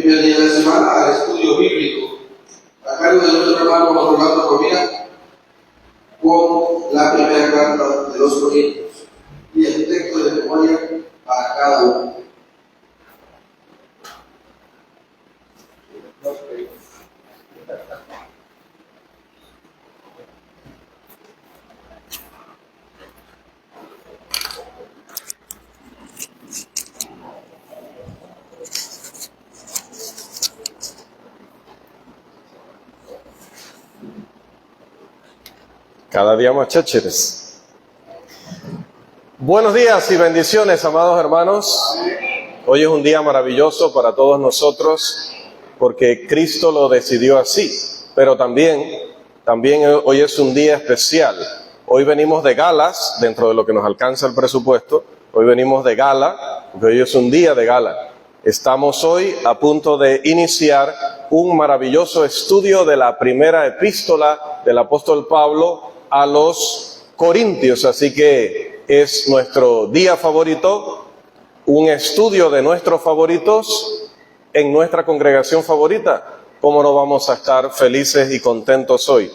primer día de la semana al estudio bíblico, a cargo de nuestro hermano Orlando Romina, con la primera carta de los Corintios y el texto de memoria para cada uno. Cada día más chécheres. Buenos días y bendiciones, amados hermanos. Hoy es un día maravilloso para todos nosotros porque Cristo lo decidió así. Pero también hoy es un día especial. Hoy venimos de galas, dentro de lo que nos alcanza el presupuesto. Hoy venimos de gala, porque hoy es un día de gala. Estamos hoy a punto de iniciar un maravilloso estudio de la primera epístola del apóstol Pablo a los Corintios, así que es nuestro día favorito, un estudio de nuestros favoritos en nuestra congregación favorita. ¿Cómo no vamos a estar felices y contentos hoy?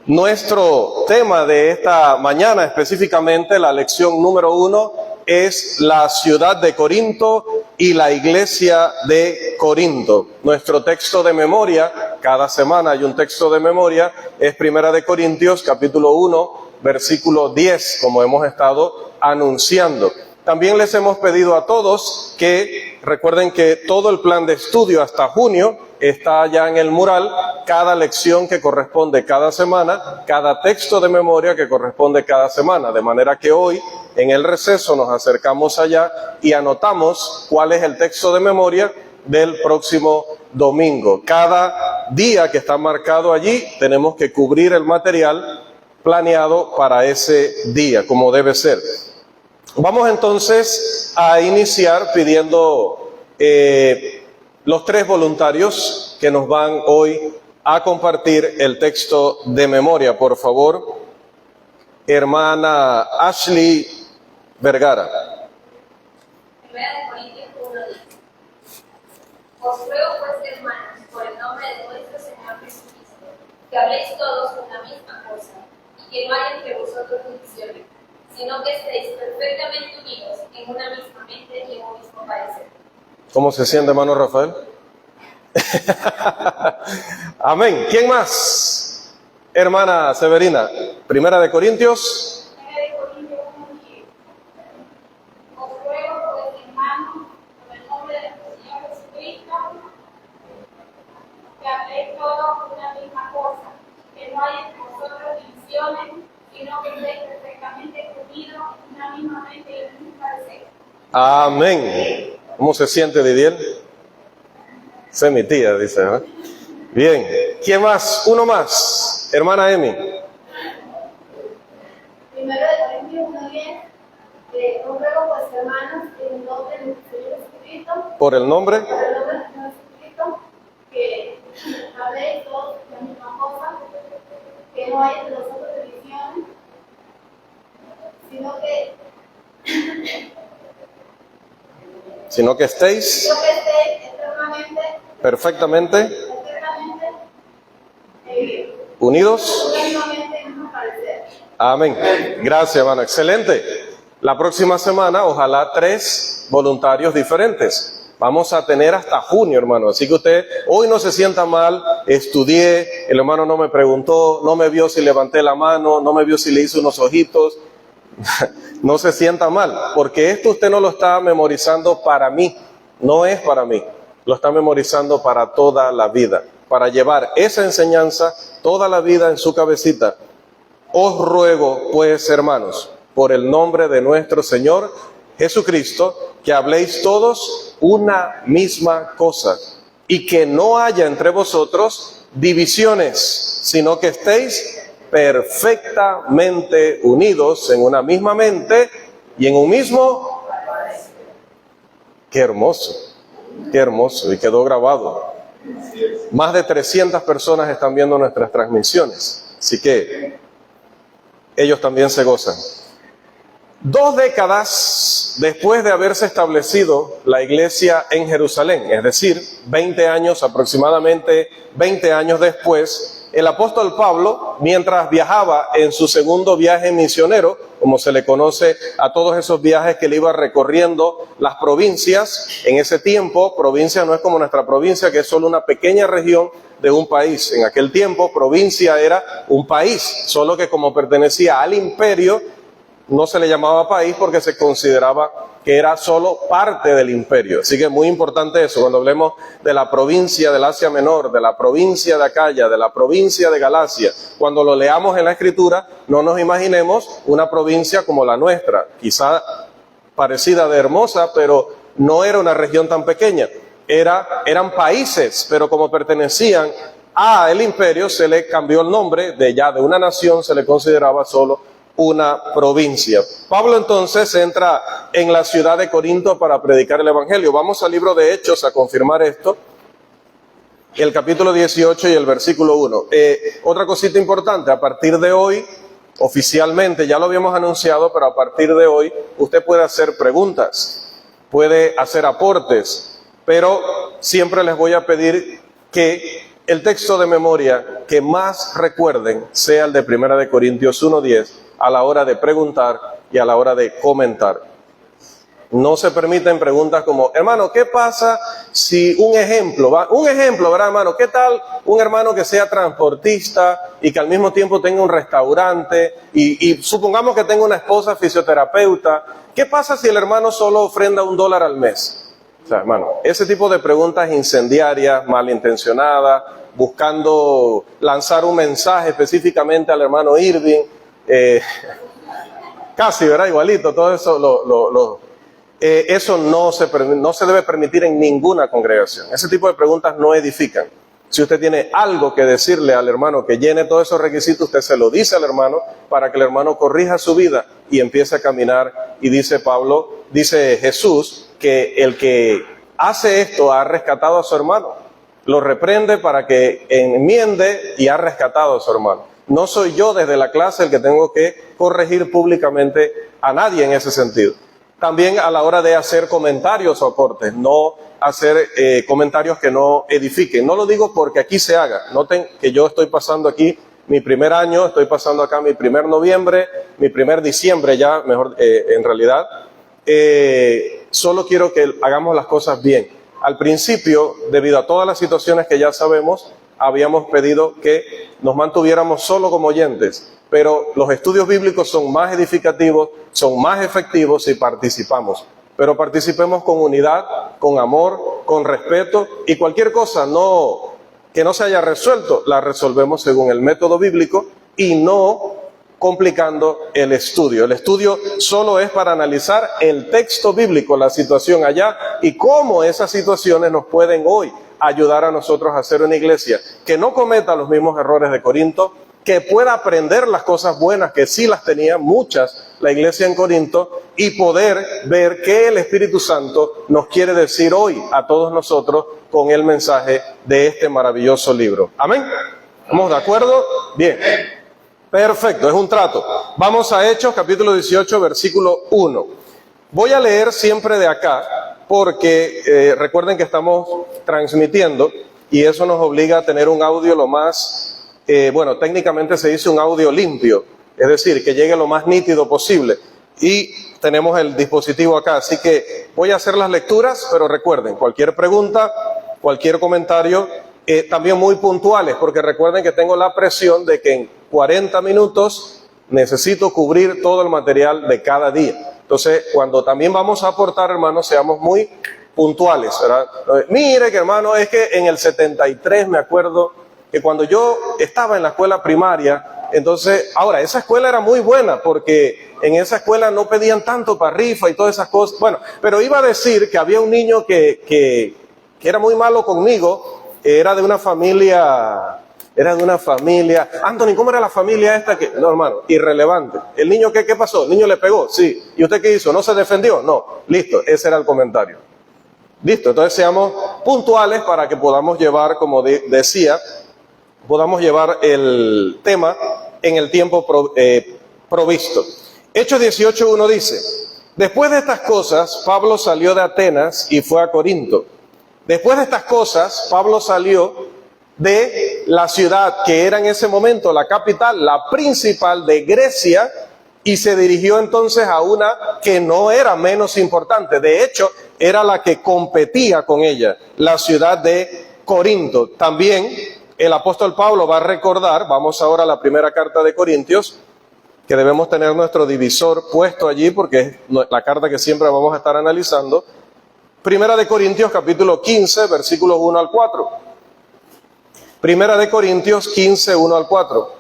Nuestro tema de esta mañana, específicamente la lección número 1, es la ciudad de Corinto y la iglesia de Corinto. Nuestro texto de memoria, cada semana hay un texto de memoria, es Primera de Corintios, capítulo 1, versículo 10, como hemos estado anunciando. También les hemos pedido a todos que recuerden que todo el plan de estudio hasta junio está ya en el mural, cada lección que corresponde cada semana, cada texto de memoria que corresponde cada semana, de manera que hoy en el receso nos acercamos allá y anotamos cuál es el texto de memoria del próximo domingo. Cada día que está marcado allí tenemos que cubrir el material planeado para ese día, como debe ser. Vamos entonces a iniciar pidiendo los 3 voluntarios que nos van hoy a compartir el texto de memoria. Por favor, hermana Ashley Vergara. Primera de Corintios 1:10. Os ruego pues, hermanos, por el nombre de nuestro Señor Jesucristo, que habléis todos una misma cosa, y que no haya entre vosotros divisiones, sino que estéis perfectamente unidos en una misma mente y en un mismo parecer. ¿Cómo se siente, hermano Rafael? Amén. ¿Quién más? Hermana Severina, Primera de Corintios. Primera de Corintios 1:10. Os ruego pues, hermanos, por el nombre de nuestro Señor Jesucristo, que habléis todos una misma cosa, que no haya entre vosotros divisiones, sino que estéis perfectamente unidos en una misma mente y en un mismo parecer. Amén. ¿Cómo se siente, Didier? Esa es mi tía, dice, ¿eh? Bien. ¿Quién más? Uno más. Hermana Emi. Primero de Corintios 1:10. Os ruego pues, hermanos, en el nombre de nuestro Señor Jesucristo, Por el nombre. por el nombre de Señor Jesucristo, que habléis todos la misma cosa, que no haya entre vosotros divisiones, Sino que estéis eternamente, perfectamente unidos. unánimamente en un parecer. Amén. Gracias, hermano. Excelente. La próxima semana, ojalá 3 voluntarios diferentes. Vamos a tener hasta junio, hermano. Así que usted hoy no se sienta mal. Estudié, el hermano no me preguntó, no me vio si levanté la mano, no me vio si le hice unos ojitos. No se sienta mal, porque esto usted no lo está memorizando para mí, no es para mí, lo está memorizando para toda la vida, para llevar esa enseñanza toda la vida en su cabecita. Os ruego, pues, hermanos, por el nombre de nuestro Señor Jesucristo, que habléis todos una misma cosa, y que no haya entre vosotros divisiones, sino que estéis perfectamente unidos en una misma mente y en un mismo. Qué hermoso, y quedó grabado. Más de 300 personas están viendo nuestras transmisiones, así que ellos también se gozan. 2 décadas después de haberse establecido la iglesia en Jerusalén, es decir, 20 años, aproximadamente 20 años después, el apóstol Pablo, mientras viajaba en su segundo viaje misionero, como se le conoce a todos esos viajes que él iba recorriendo las provincias, en ese tiempo, provincia no es como nuestra provincia, que es solo una pequeña región de un país. En aquel tiempo, provincia era un país, solo que como pertenecía al imperio, no se le llamaba país porque se consideraba que era solo parte del imperio. Así que es muy importante eso, cuando hablemos de la provincia del Asia Menor, de la provincia de Acaya, de la provincia de Galacia, cuando lo leamos en la Escritura, no nos imaginemos una provincia como la nuestra, quizá parecida de hermosa, pero no era una región tan pequeña. Eran países, pero como pertenecían al imperio, se le cambió el nombre, de una nación se le consideraba solo una provincia. Pablo entonces entra en la ciudad de Corinto para predicar el evangelio. Vamos al libro de Hechos a confirmar esto, el capítulo 18 y el versículo 1. Otra cosita importante, a partir de hoy, oficialmente, ya lo habíamos anunciado, pero a partir de hoy usted puede hacer preguntas, puede hacer aportes, pero siempre les voy a pedir que el texto de memoria que más recuerden sea el de 1 Corintios 1:10 a la hora de preguntar y a la hora de comentar. No se permiten preguntas como, hermano, ¿qué pasa si un ejemplo, ¿verdad, hermano? ¿Qué tal un hermano que sea transportista y que al mismo tiempo tenga un restaurante y supongamos que tenga una esposa fisioterapeuta? ¿Qué pasa si el hermano solo ofrenda $1 al mes? O sea, hermano, ese tipo de preguntas incendiarias, malintencionadas, buscando lanzar un mensaje específicamente al hermano Irving, casi, ¿verdad? Igualito, todo eso, eso no se debe permitir en ninguna congregación. Ese tipo de preguntas no edifican. Si usted tiene algo que decirle al hermano que llene todos esos requisitos, usted se lo dice al hermano para que el hermano corrija su vida y empiece a caminar. Y dice Jesús, que el que hace esto ha rescatado a su hermano. Lo reprende para que enmiende y ha rescatado a su hermano. No soy yo desde la clase el que tengo que corregir públicamente a nadie en ese sentido. También a la hora de hacer comentarios o aportes, no hacer comentarios que no edifiquen. No lo digo porque aquí se haga. Noten que yo estoy pasando aquí mi primer año, estoy pasando acá mi primer noviembre, mi primer diciembre ya, mejor en realidad. Solo quiero que hagamos las cosas bien. Al principio, debido a todas las situaciones que ya sabemos, habíamos pedido que nos mantuviéramos solo como oyentes, pero los estudios bíblicos son más edificativos, son más efectivos si participamos. Pero participemos con unidad, con amor, con respeto, y cualquier cosa que no se haya resuelto, la resolvemos según el método bíblico y no complicando el estudio. El estudio solo es para analizar el texto bíblico, la situación allá y cómo esas situaciones nos pueden hoy ayudar a nosotros a hacer una iglesia que no cometa los mismos errores de Corinto, que pueda aprender las cosas buenas, que sí las tenía muchas la iglesia en Corinto, y poder ver qué el Espíritu Santo nos quiere decir hoy a todos nosotros con el mensaje de este maravilloso libro. ¿Amén? ¿Estamos de acuerdo? Bien. Perfecto, es un trato. Vamos a Hechos, capítulo 18, versículo 1. Voy a leer siempre de acá, porque recuerden que estamos transmitiendo y eso nos obliga a tener un audio lo más, técnicamente se dice un audio limpio, es decir, que llegue lo más nítido posible. Y tenemos el dispositivo acá, así que voy a hacer las lecturas, pero recuerden, cualquier pregunta, cualquier comentario, también muy puntuales, porque recuerden que tengo la presión de que en 40 minutos necesito cubrir todo el material de cada día. Entonces, cuando también vamos a aportar, hermanos, seamos muy puntuales, ¿verdad? Mire que, hermano, es que en el 73 me acuerdo que cuando yo estaba en la escuela primaria, entonces, ahora, esa escuela era muy buena porque en esa escuela no pedían tanto para rifa y todas esas cosas. Bueno, pero iba a decir que había un niño que era muy malo conmigo, era de una familia... Anthony, ¿cómo era la familia esta? No, hermano, irrelevante. ¿El niño qué pasó? ¿El niño le pegó? Sí. ¿Y usted qué hizo? ¿No se defendió? No. Listo, ese era el comentario. Listo, entonces seamos puntuales para que podamos llevar, como decía, podamos llevar el tema en el tiempo provisto. Hechos 18:1 dice: Después de estas cosas, Pablo salió de Atenas y fue a Corinto. Después de estas cosas, Pablo salió de la ciudad que era en ese momento la capital, la principal de Grecia, y se dirigió entonces a una que no era menos importante. De hecho, era la que competía con ella, la ciudad de Corinto. También el apóstol Pablo va a recordar, vamos ahora a la primera carta de Corintios, que debemos tener nuestro divisor puesto allí porque es la carta que siempre vamos a estar analizando. Primera de Corintios capítulo 15, versículos 1 al 4. Primera de Corintios 15, 1 al 4.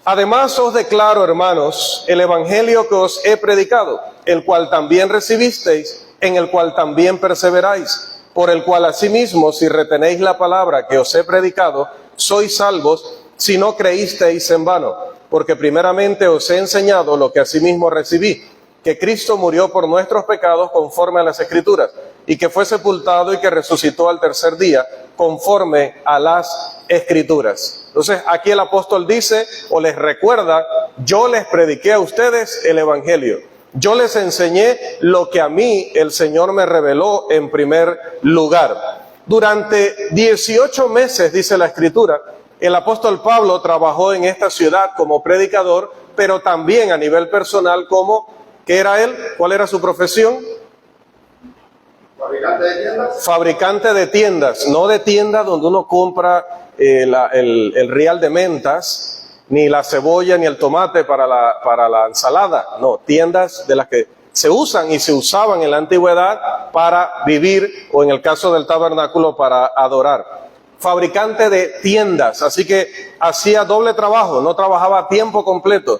Además os declaro, hermanos, el evangelio que os he predicado, el cual también recibisteis, en el cual también perseveráis, por el cual asimismo, si retenéis la palabra que os he predicado, sois salvos, si no creísteis en vano. Porque primeramente os he enseñado lo que asimismo recibí, que Cristo murió por nuestros pecados conforme a las Escrituras, y que fue sepultado y que resucitó al tercer día, conforme a las Escrituras. Entonces aquí el apóstol dice o les recuerda: yo les prediqué a ustedes el evangelio, yo les enseñé lo que a mí el Señor me reveló en primer lugar. Durante 18 meses, dice la Escritura, el apóstol Pablo trabajó en esta ciudad como predicador, pero también a nivel personal como, ¿qué era él? ¿Cuál era su profesión? Fabricante de tiendas. Fabricante de tiendas, no de tiendas donde uno compra el real de mentas, ni la cebolla, ni el tomate para la ensalada. No, tiendas de las que se usan y se usaban en la antigüedad para vivir, o en el caso del tabernáculo para adorar. Fabricante de tiendas, así que hacía doble trabajo, no trabajaba a tiempo completo,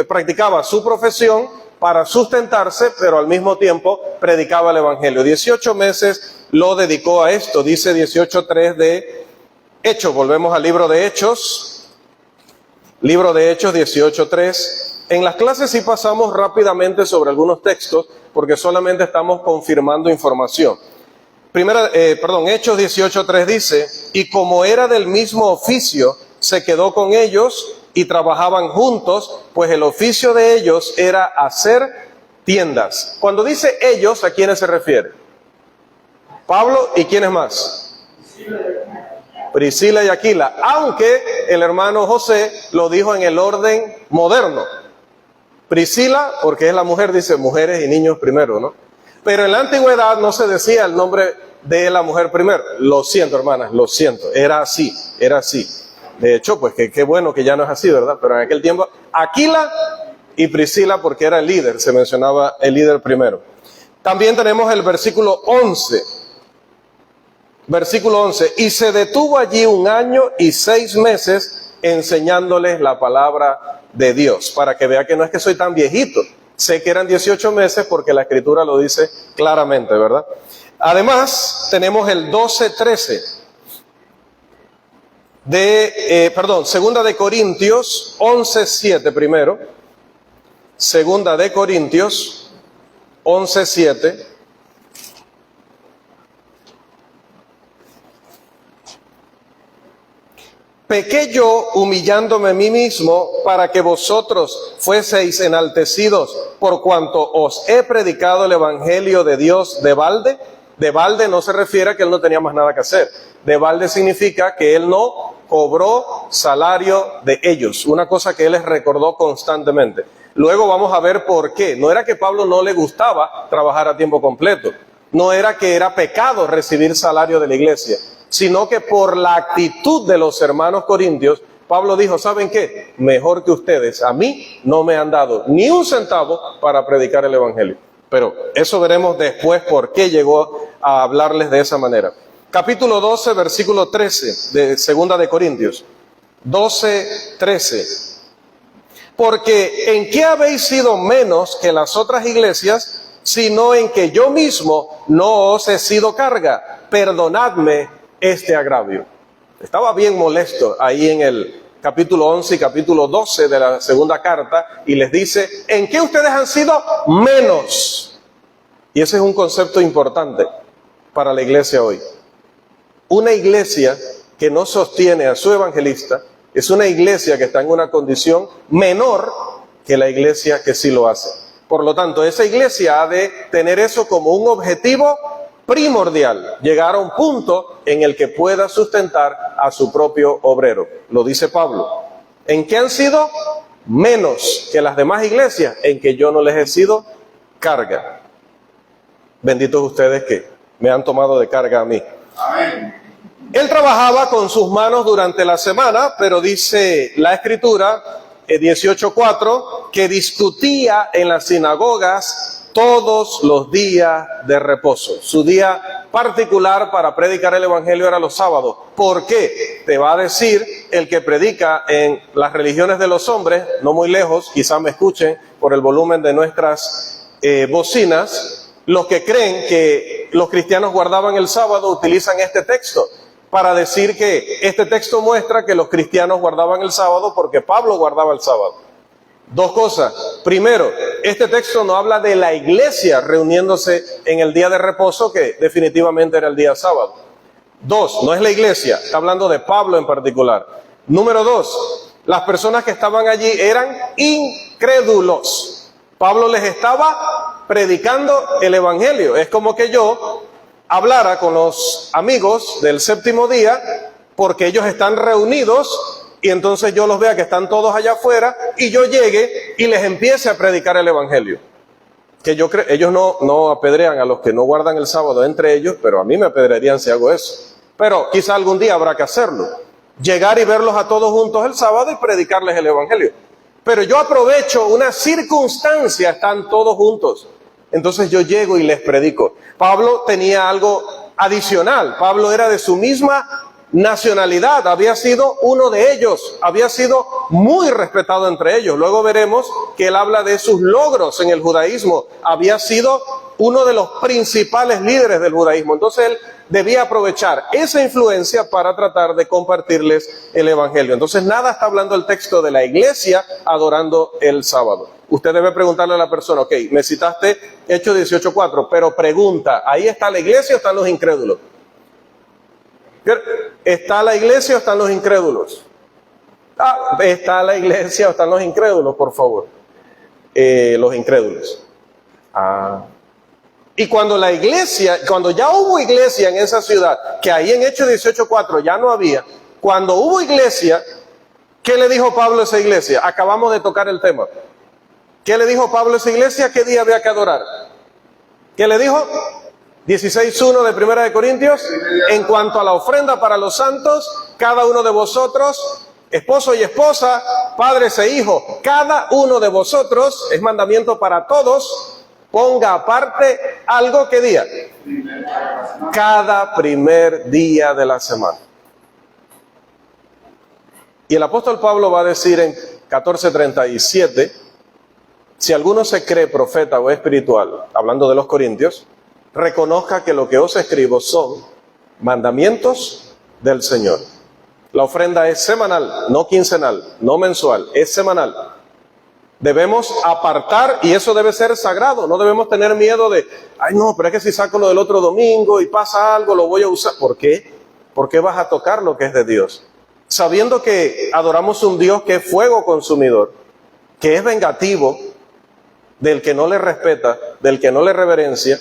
practicaba su profesión para sustentarse, pero al mismo tiempo predicaba el evangelio. 18 meses lo dedicó a esto, dice 18:3 de Hechos. Volvemos al libro de Hechos 18:3. En las clases sí pasamos rápidamente sobre algunos textos, porque solamente estamos confirmando información. Hechos 18:3 dice: y como era del mismo oficio, se quedó con ellos y trabajaban juntos, pues el oficio de ellos era hacer tiendas. Cuando dice ellos, ¿a quiénes se refiere? Pablo y ¿quiénes más? Priscila y Aquila, aunque el hermano José lo dijo en el orden moderno. Priscila, porque es la mujer, dice mujeres y niños primero, ¿no? Pero en la antigüedad no se decía el nombre de la mujer primero. Lo siento, hermanas, lo siento. Era así. De hecho, pues qué bueno que ya no es así, ¿verdad? Pero en aquel tiempo, Aquila y Priscila, porque era el líder, se mencionaba el líder primero. También tenemos el versículo 11. Versículo 11. Y se detuvo allí 1 año y 6 meses enseñándoles la palabra de Dios. Para que vea que no es que soy tan viejito. Sé que eran 18 meses porque la Escritura lo dice claramente, ¿verdad? Además, tenemos el 12:13 segunda de Corintios 11:7 primero. Segunda de Corintios 11:7. Pequé yo humillándome a mí mismo para que vosotros fueseis enaltecidos por cuanto os he predicado el evangelio de Dios de balde. De balde no se refiere a que él no tenía más nada que hacer. De balde significa que él no cobró salario de ellos, una cosa que él les recordó constantemente. Luego vamos a ver por qué. No era que Pablo no le gustaba trabajar a tiempo completo, no era que era pecado recibir salario de la iglesia, sino que por la actitud de los hermanos corintios, Pablo dijo: ¿saben qué? Mejor que ustedes, a mí no me han dado ni un centavo para predicar el evangelio. Pero eso veremos después por qué llegó a hablarles de esa manera. Capítulo 12, versículo 13 de Segunda de Corintios. 12:13. Porque ¿en qué habéis sido menos que las otras iglesias, sino en que yo mismo no os he sido carga? Perdonadme este agravio. Estaba bien molesto ahí en el capítulo 11 y capítulo 12 de la segunda carta, y les dice: ¿en qué ustedes han sido menos? Y ese es un concepto importante para la iglesia hoy. Una iglesia que no sostiene a su evangelista es una iglesia que está en una condición menor que la iglesia que sí lo hace. Por lo tanto, esa iglesia ha de tener eso como un objetivo primordial, llegar a un punto en el que pueda sustentar a su propio obrero. Lo dice Pablo. ¿En qué han sido? Menos que las demás iglesias, en que yo no les he sido carga. Benditos ustedes que me han tomado de carga a mí. Amén. Él trabajaba con sus manos durante la semana, pero dice la Escritura, 18:4, que discutía en las sinagogas todos los días de reposo. Su día particular para predicar el Evangelio era los sábados. ¿Por qué? Te va a decir el que predica en las religiones de los hombres, no muy lejos, quizás me escuchen por el volumen de nuestras bocinas, los que creen que los cristianos guardaban el sábado utilizan este texto para decir que este texto muestra que los cristianos guardaban el sábado porque Pablo guardaba el sábado. Dos cosas. Primero, este texto no habla de la iglesia reuniéndose en el día de reposo, que definitivamente era el día sábado. Dos, no es la iglesia, está hablando de Pablo en particular. Número dos, las personas que estaban allí eran incrédulos. Pablo les estaba predicando el evangelio. Es como que yo hablara con los amigos del séptimo día porque ellos están reunidos y entonces yo los vea que están todos allá afuera y yo llegue y les empiece a predicar el evangelio. Que yo creo, ellos no apedrean a los que no guardan el sábado entre ellos, pero a mí me apedrearían si hago eso. Pero quizá algún día habrá que hacerlo. Llegar y verlos a todos juntos el sábado y predicarles el evangelio. Pero yo aprovecho una circunstancia, están todos juntos. Entonces yo llego y les predico. Pablo tenía algo adicional. Pablo era de su misma nacionalidad, había sido uno de ellos, había sido muy respetado entre ellos. Luego veremos que él habla de sus logros en el judaísmo. Había sido uno de los principales líderes del judaísmo. Entonces él debía aprovechar esa influencia para tratar de compartirles el evangelio. Entonces nada está hablando el texto de la iglesia adorando el sábado. Usted debe preguntarle a la persona, ok, me citaste Hechos 18:4, pero pregunta, ¿ahí está la iglesia o están los incrédulos? ¿Está la iglesia o están los incrédulos? ¿Está la iglesia o están los incrédulos, por favor? Los incrédulos. Y cuando la iglesia, cuando ya hubo iglesia en esa ciudad, que ahí en Hechos 18:4 ya no había, cuando hubo iglesia, ¿qué le dijo Pablo a esa iglesia? Acabamos de tocar el tema. ¿Qué le dijo Pablo a esa iglesia? ¿Qué día había que adorar? ¿Qué le dijo? 16:1 de Primera de Corintios, en cuanto a la ofrenda para los santos, cada uno de vosotros, esposo y esposa, padres e hijos, cada uno de vosotros, es mandamiento para todos, ponga aparte algo, ¿qué día? Cada primer día de la semana. Y el apóstol Pablo va a decir en 14:37, si alguno se cree profeta o espiritual, hablando de los corintios, reconozca que lo que os escribo son mandamientos del Señor. La ofrenda es semanal, no quincenal, no mensual, es semanal. Debemos apartar y eso debe ser sagrado. No debemos tener miedo de, ay no, pero es que si saco lo del otro domingo y pasa algo, lo voy a usar. ¿Por qué? ¿Por qué vas a tocar lo que es de Dios? Sabiendo que adoramos un Dios que es fuego consumidor, que es vengativo del que no le respeta, del que no le reverencia.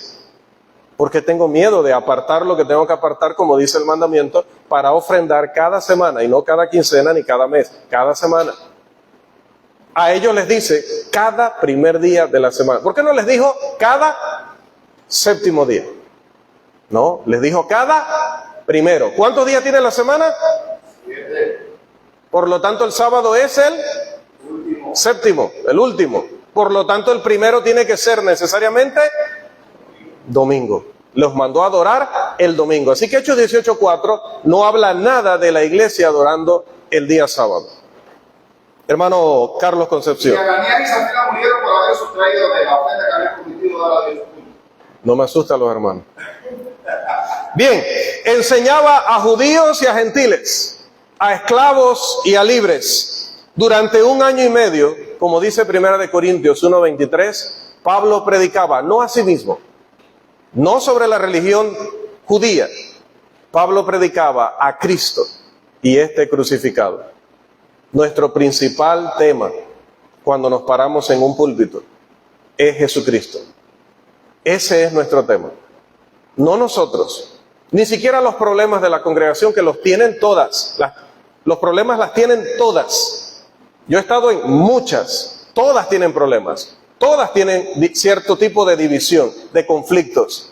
Porque tengo miedo de apartar lo que tengo que apartar, como dice el mandamiento, para ofrendar cada semana, y no cada quincena ni cada mes, cada semana. A ellos les dice cada primer día de la semana. ¿Por qué no les dijo cada séptimo día? No, les dijo cada primero. ¿Cuántos días tiene la semana? 7. Por lo tanto, el sábado es el séptimo, el último. Por lo tanto, el primero tiene que ser necesariamente domingo. Los mandó a adorar el domingo. Así que Hechos 18:4 no habla nada de la iglesia adorando el día sábado. Hermano Carlos Concepción. Y Ananías y Zafira murieron por haber sustraído de la ofrenda que habían cometido dar a Dios. No me asusta a los hermanos. Bien, enseñaba a judíos y a gentiles, a esclavos y a libres. Durante 1 año y medio, como dice Primera de Corintios 1:23, Pablo predicaba no a sí mismo, no sobre la religión judía. Pablo predicaba a Cristo y este crucificado. Nuestro principal tema cuando nos paramos en un púlpito es Jesucristo. Ese es nuestro tema. No nosotros, ni siquiera los problemas de la congregación, que los tienen todas. Los problemas las tienen todas. Yo he estado en muchas, todas tienen problemas. Todas tienen cierto tipo de división, de conflictos.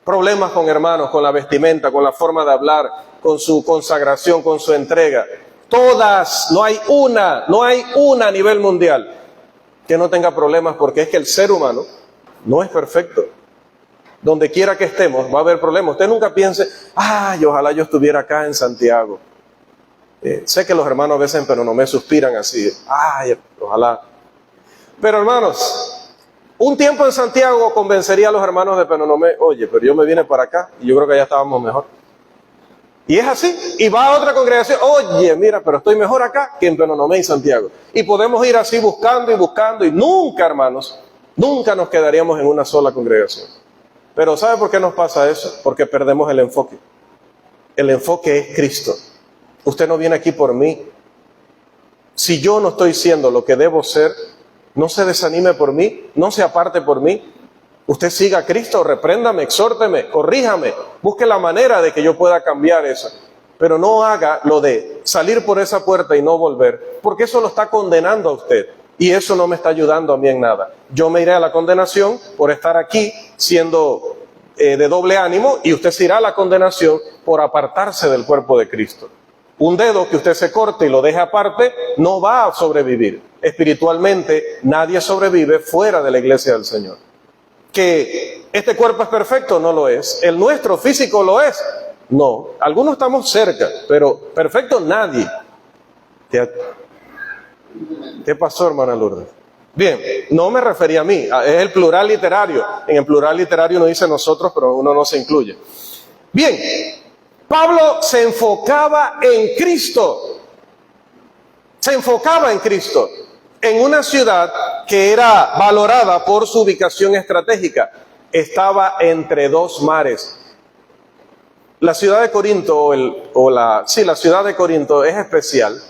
Problemas con hermanos, con la vestimenta, con la forma de hablar, con su consagración, con su entrega. Todas, no hay una a nivel mundial que no tenga problemas, porque es que el ser humano no es perfecto. Donde quiera que estemos va a haber problemas. Usted nunca piense, ay, ojalá yo estuviera acá en Santiago. Sé que los hermanos a veces en Penonomé suspiran así, ay, ojalá. Pero hermanos, un tiempo en Santiago convencería a los hermanos de Penonomé, oye, pero yo me vine para acá y yo creo que ya estábamos mejor. Y es así, y va a otra congregación, oye, mira, pero estoy mejor acá que en Penonomé y Santiago. Y podemos ir así buscando y buscando, y nunca, hermanos, nunca nos quedaríamos en una sola congregación. Pero ¿sabe por qué nos pasa eso? Porque perdemos el enfoque. El enfoque es Cristo. Usted no viene aquí por mí. Si yo no estoy siendo lo que debo ser, no se desanime por mí, no se aparte por mí. Usted siga a Cristo, repréndame, exhórteme, corríjame, busque la manera de que yo pueda cambiar eso. Pero no haga lo de salir por esa puerta y no volver, porque eso lo está condenando a usted. Y eso no me está ayudando a mí en nada. Yo me iré a la condenación por estar aquí siendo de doble ánimo, y usted se irá a la condenación por apartarse del cuerpo de Cristo. Un dedo que usted se corte y lo deje aparte no va a sobrevivir. Espiritualmente nadie sobrevive fuera de la iglesia del Señor. ¿Que este cuerpo es perfecto? No lo es. ¿El nuestro físico lo es? No. Algunos estamos cerca, pero perfecto nadie. ¿Qué pasó, hermana Lourdes? Bien, no me refería a mí, es el plural literario. En el plural literario uno dice nosotros, pero uno no se incluye. Bien, Pablo se enfocaba en Cristo. Se enfocaba en Cristo, en una ciudad que era valorada por su ubicación estratégica. Estaba entre dos mares. La ciudad de Corinto, la ciudad de Corinto es especial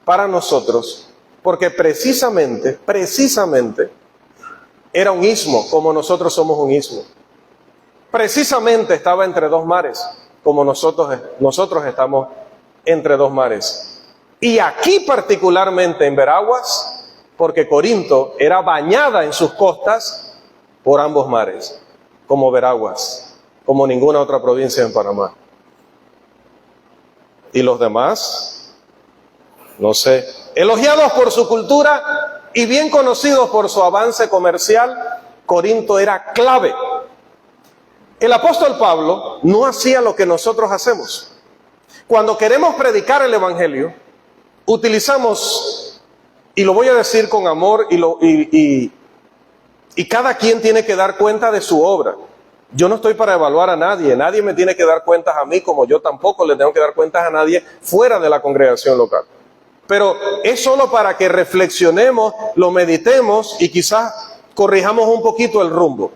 para nosotros, porque precisamente era un istmo, como nosotros somos un istmo. Precisamente estaba entre dos mares, como nosotros estamos entre dos mares. Y aquí particularmente en Veraguas, porque Corinto era bañada en sus costas por ambos mares, como Veraguas, como ninguna otra provincia en Panamá. Y los demás, no sé, elogiados por su cultura y bien conocidos por su avance comercial, Corinto era clave. El apóstol Pablo no hacía lo que nosotros hacemos. Cuando queremos predicar el evangelio, utilizamos, y lo voy a decir con amor, y cada quien tiene que dar cuenta de su obra. Yo no estoy para evaluar a nadie, nadie me tiene que dar cuentas a mí, como yo tampoco le tengo que dar cuentas a nadie fuera de la congregación local. Pero es solo para que reflexionemos, lo meditemos y quizás corrijamos un poquito el rumbo.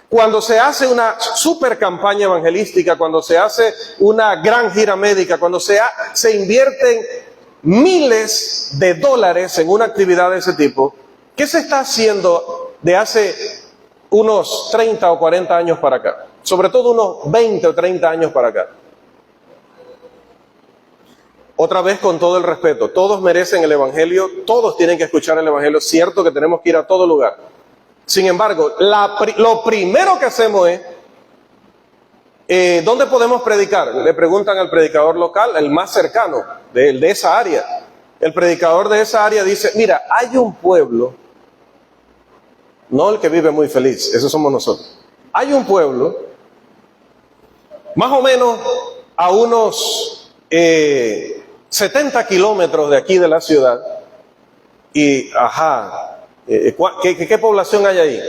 Cuando se hace una super campaña evangelística, cuando se hace una gran gira médica, cuando se invierten miles de dólares en una actividad de ese tipo, ¿qué se está haciendo de hace unos 30 o 40 años para acá? Sobre todo unos 20 o 30 años para acá. Otra vez, con todo el respeto, todos merecen el evangelio, todos tienen que escuchar el evangelio. Es cierto que tenemos que ir a todo lugar. Sin embargo, lo primero que hacemos es, ¿dónde podemos predicar? Le preguntan al predicador local, el más cercano de esa área. El predicador de esa área dice, mira, hay un pueblo, no el que vive muy feliz, esos somos nosotros. Hay un pueblo, más o menos a unos 70 kilómetros de aquí de la ciudad, y ¿qué población hay ahí?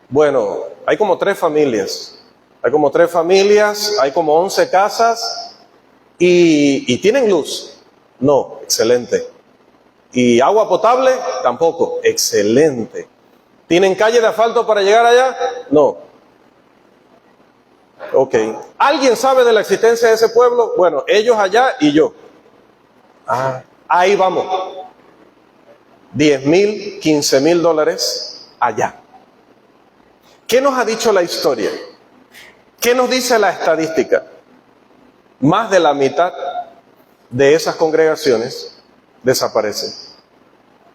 Bueno, hay como 3 familias. Hay como 3 familias, hay como 11 casas y ¿tienen luz? No, excelente. ¿Y agua potable? Tampoco, excelente. ¿Tienen calle de asfalto para llegar allá? No. Ok. ¿Alguien sabe de la existencia de ese pueblo? Bueno, ellos allá y yo. Ahí vamos. $10,000, $15,000 allá. ¿Qué nos ha dicho la historia? ¿Qué nos dice la estadística? Más de la mitad de esas congregaciones desaparecen.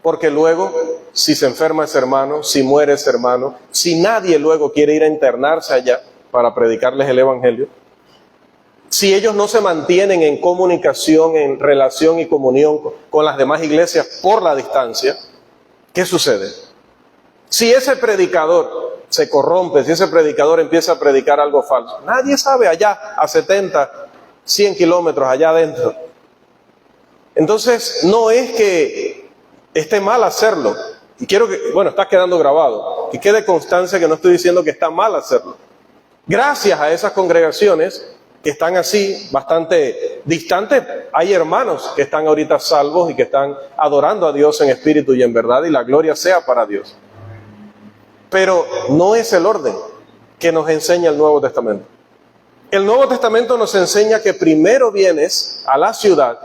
Porque luego, si se enferma ese hermano, si muere ese hermano, si nadie luego quiere ir a internarse allá para predicarles el evangelio, si ellos no se mantienen en comunicación, en relación y comunión con las demás iglesias por la distancia, ¿qué sucede? Si ese predicador se corrompe, si ese predicador empieza a predicar algo falso, nadie sabe allá a 70, 100 kilómetros allá adentro. Entonces, no es que esté mal hacerlo. Y quiero que, bueno, está quedando grabado, que quede constancia que no estoy diciendo que está mal hacerlo. Gracias a esas congregaciones que están así, bastante distantes, hay hermanos que están ahorita salvos y que están adorando a Dios en espíritu y en verdad, y la gloria sea para Dios. Pero no es el orden que nos enseña el Nuevo Testamento. El Nuevo Testamento nos enseña que primero vienes a la ciudad,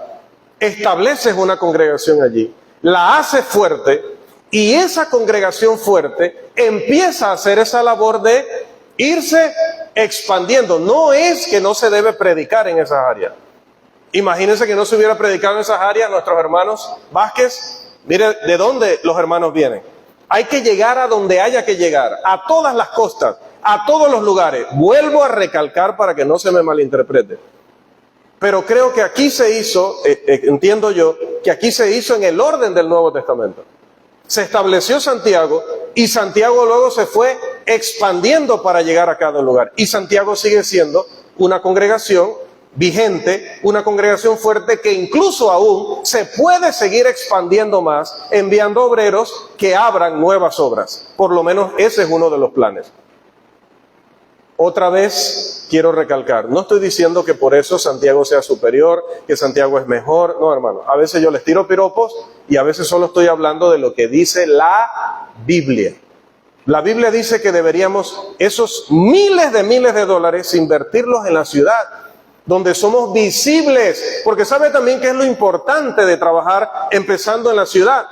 estableces una congregación allí, la haces fuerte, y esa congregación fuerte empieza a hacer esa labor de irse expandiendo. No es que no se debe predicar en esas áreas. Imagínense que no se hubiera predicado en esas áreas, nuestros hermanos Vázquez, mire de dónde los hermanos vienen. Hay que llegar a donde haya que llegar, a todas las costas, a todos los lugares. Vuelvo a recalcar para que no se me malinterprete. Pero creo que aquí se hizo, entiendo yo, que aquí se hizo en el orden del Nuevo Testamento. Se estableció Santiago y Santiago luego se fue expandiendo para llegar a cada lugar. Y Santiago sigue siendo una congregación vigente, una congregación fuerte que incluso aún se puede seguir expandiendo más, enviando obreros que abran nuevas obras. Por lo menos ese es uno de los planes. Otra vez quiero recalcar, no estoy diciendo que por eso Santiago sea superior, que Santiago es mejor, no hermano, a veces yo les tiro piropos y a veces solo estoy hablando de lo que dice la Biblia. La Biblia dice que deberíamos esos miles de dólares invertirlos en la ciudad, donde somos visibles, porque sabe también que es lo importante de trabajar empezando en la ciudad,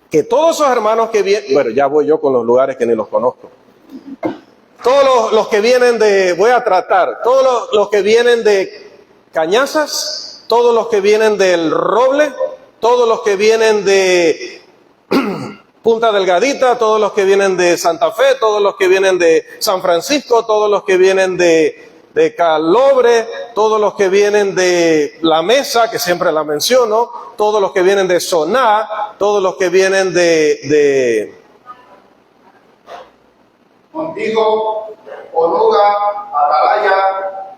que todos esos hermanos que vienen, bueno, ya voy yo con los lugares que ni los conozco. Todos los que vienen de, voy a tratar, todos los que vienen de Cañazas, todos los que vienen del Roble, todos los que vienen de Punta Delgadita, todos los que vienen de Santa Fe, todos los que vienen de San Francisco, todos los que vienen de Calobre, todos los que vienen de La Mesa, que siempre la menciono, todos los que vienen de Soná, todos los que vienen de Contigo, Oruga, Atalaya,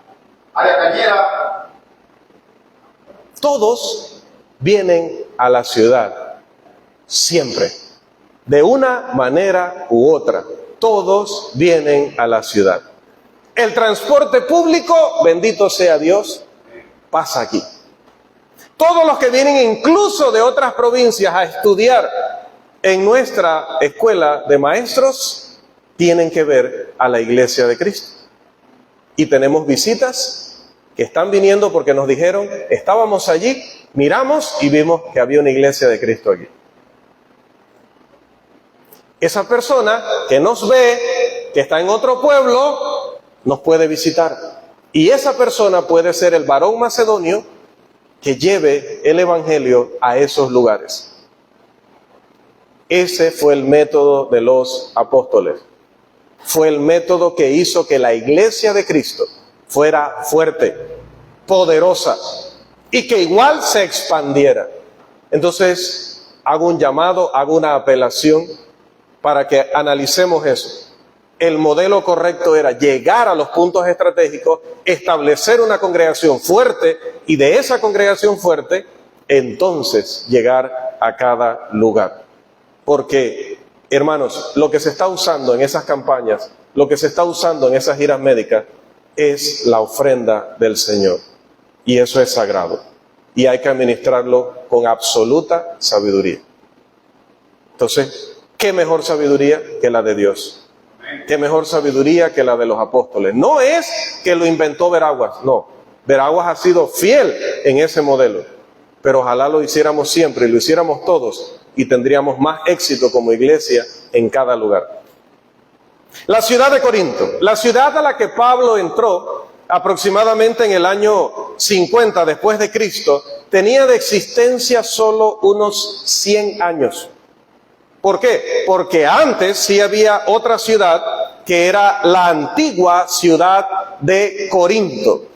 Área Cañera. Todos vienen a la ciudad, siempre, de una manera u otra. Todos vienen a la ciudad. El transporte público, bendito sea Dios, pasa aquí. Todos los que vienen incluso de otras provincias a estudiar en nuestra escuela de maestros, tienen que ver a la iglesia de Cristo. Y tenemos visitas que están viniendo porque nos dijeron, estábamos allí, miramos y vimos que había una iglesia de Cristo aquí. Esa persona que nos ve, que está en otro pueblo, nos puede visitar. Y esa persona puede ser el varón macedonio que lleve el evangelio a esos lugares. Ese fue el método de los apóstoles. Fue el método que hizo que la iglesia de Cristo fuera fuerte, poderosa y que igual se expandiera. Entonces, hago un llamado, hago una apelación para que analicemos eso. El modelo correcto era llegar a los puntos estratégicos, establecer una congregación fuerte y de esa congregación fuerte, entonces llegar a cada lugar. Porque, hermanos, lo que se está usando en esas campañas, lo que se está usando en esas giras médicas, es la ofrenda del Señor. Y eso es sagrado. Y hay que administrarlo con absoluta sabiduría. Entonces, ¿qué mejor sabiduría que la de Dios? ¿Qué mejor sabiduría que la de los apóstoles? No es que lo inventó Veraguas, no. Veraguas ha sido fiel en ese modelo. Pero ojalá lo hiciéramos siempre y lo hiciéramos todos y tendríamos más éxito como iglesia en cada lugar. La ciudad de Corinto, la ciudad a la que Pablo entró aproximadamente en el año 50 después de Cristo, tenía de existencia solo unos 100 años. ¿Por qué? Porque antes sí había otra ciudad que era la antigua ciudad de Corinto.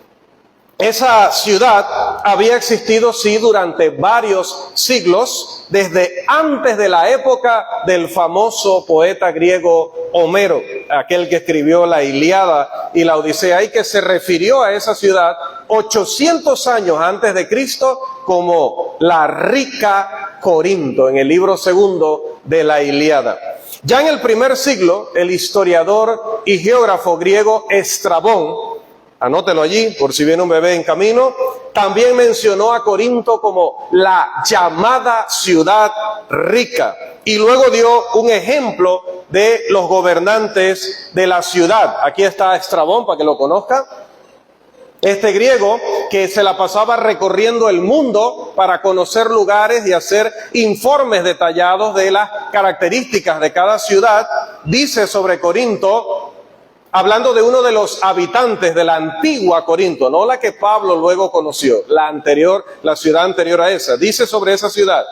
Esa ciudad había existido, sí, durante varios siglos, desde antes de la época del famoso poeta griego Homero, aquel que escribió la Ilíada y la Odisea, y que se refirió a esa ciudad 800 años antes de Cristo como la rica Corinto, en el libro segundo de la Ilíada. Ya en el primer siglo, el historiador y geógrafo griego Estrabón, anótelo allí por si viene un bebé en camino, también mencionó a Corinto como la llamada ciudad rica y luego dio un ejemplo de los gobernantes de la ciudad. Aquí está Estrabón para que lo conozca. Este griego que se la pasaba recorriendo el mundo para conocer lugares y hacer informes detallados de las características de cada ciudad, dice sobre Corinto, hablando de uno de los habitantes de la antigua Corinto, no la que Pablo luego conoció, la anterior, la ciudad anterior a esa. Dice sobre esa ciudad: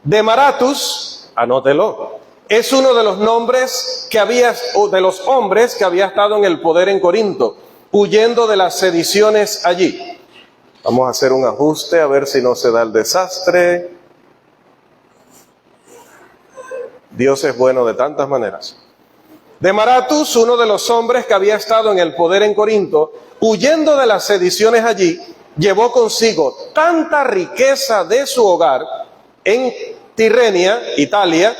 Demaratus, anótelo, es uno de los nombres que había, o de los hombres que había estado en el poder en Corinto, huyendo de las sediciones allí. Vamos a hacer un ajuste a ver si no se da el desastre. Dios es bueno de tantas maneras. Demaratus, uno de los hombres que había estado en el poder en Corinto, huyendo de las sediciones allí, llevó consigo tanta riqueza de su hogar en Tirrenia, Italia,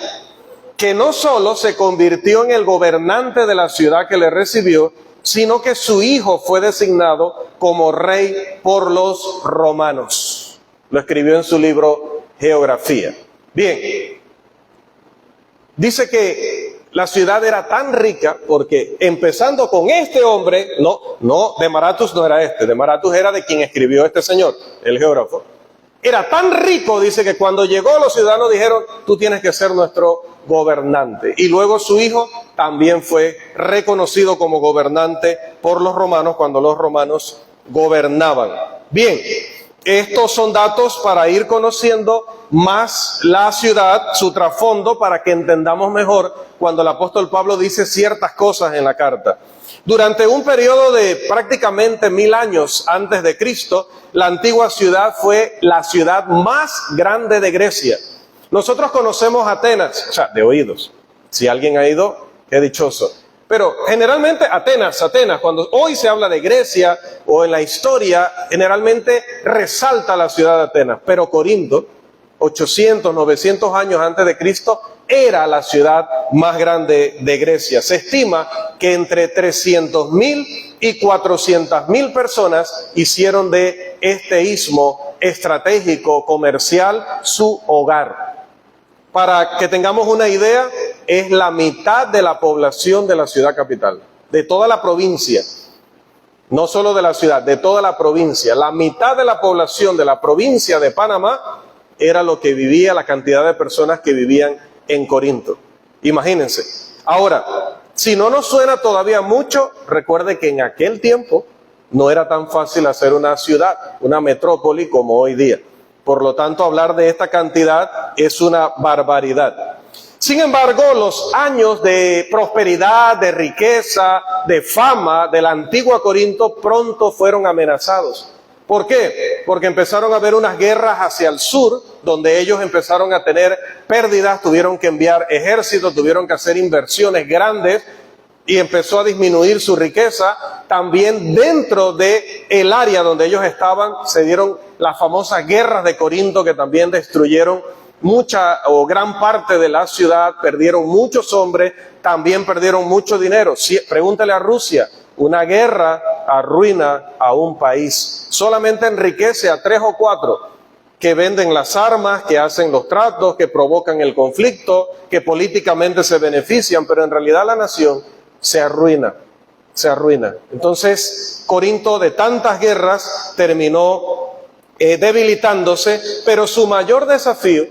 que no solo se convirtió en el gobernante de la ciudad que le recibió, sino que su hijo fue designado como rey por los romanos. Lo escribió en su libro Geografía. Bien, dice que la ciudad era tan rica porque empezando con este hombre, Demaratus no era este, Demaratus era de quien escribió este señor, el geógrafo. Era tan rico, dice, que cuando llegó los ciudadanos dijeron: tú tienes que ser nuestro gobernante. Y luego su hijo también fue reconocido como gobernante por los romanos cuando los romanos gobernaban. Bien, estos son datos para ir conociendo más la ciudad, su trasfondo, para que entendamos mejor cuando el apóstol Pablo dice ciertas cosas en la carta. Durante un periodo de prácticamente 1000 años antes de Cristo, la antigua ciudad fue la ciudad más grande de Grecia. Nosotros conocemos Atenas, o sea, de oídos. Si alguien ha ido, qué dichoso. Pero generalmente Atenas, cuando hoy se habla de Grecia o en la historia, generalmente resalta la ciudad de Atenas. Pero Corinto, 800, 900 años antes de Cristo, era la ciudad más grande de Grecia. Se estima que entre 300.000 y 400.000 personas hicieron de este istmo estratégico comercial su hogar. Para que tengamos una idea, es la mitad de la población de la ciudad capital, de toda la provincia. No solo de la ciudad, de toda la provincia. La mitad de la población de la provincia de Panamá era lo que vivía, la cantidad de personas que vivían en Corinto. Imagínense. Ahora, si no nos suena todavía mucho, recuerde que en aquel tiempo no era tan fácil hacer una ciudad, una metrópoli como hoy día. Por lo tanto, hablar de esta cantidad es una barbaridad. Sin embargo, los años de prosperidad, de riqueza, de fama de la antigua Corinto pronto fueron amenazados. ¿Por qué? Porque empezaron a haber unas guerras hacia el sur, donde ellos empezaron a tener pérdidas, tuvieron que enviar ejércitos, tuvieron que hacer inversiones grandes y empezó a disminuir su riqueza. También dentro del área donde ellos estaban se dieron las famosas guerras de Corinto, que también destruyeron mucha o gran parte de la ciudad, perdieron muchos hombres, también perdieron mucho dinero. Pregúntale a Rusia. Una guerra arruina a un país. Solamente enriquece a 3 o 4 que venden las armas, que hacen los tratos, que provocan el conflicto, que políticamente se benefician, pero en realidad la nación se arruina. Entonces, Corinto, de tantas guerras, terminó debilitándose, pero su mayor desafío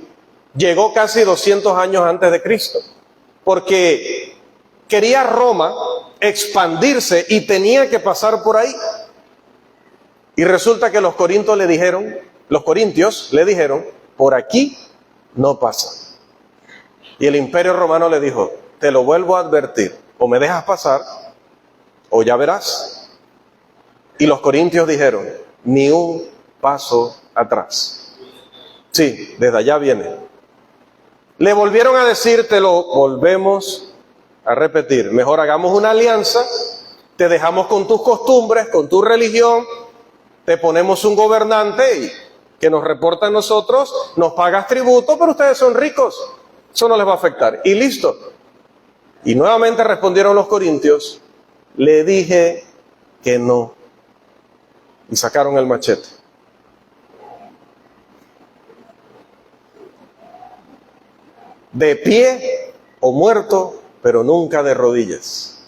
llegó casi 200 años antes de Cristo. porque quería Roma expandirse y tenía que pasar por ahí. Y resulta que los corintios le dijeron, por aquí no pasa. Y el Imperio Romano le dijo, te lo vuelvo a advertir, o me dejas pasar, o ya verás. Y los corintios dijeron, ni un paso atrás. Sí, desde allá viene. Le volvieron a decir, te lo volvemos a repetir, mejor hagamos una alianza, te dejamos con tus costumbres, con tu religión, te ponemos un gobernante y que nos reporta a nosotros, nos pagas tributo, pero ustedes son ricos, eso no les va a afectar. Y listo. Y nuevamente respondieron los corintios, le dije que no. Y sacaron el machete. De pie o muerto, pero nunca de rodillas.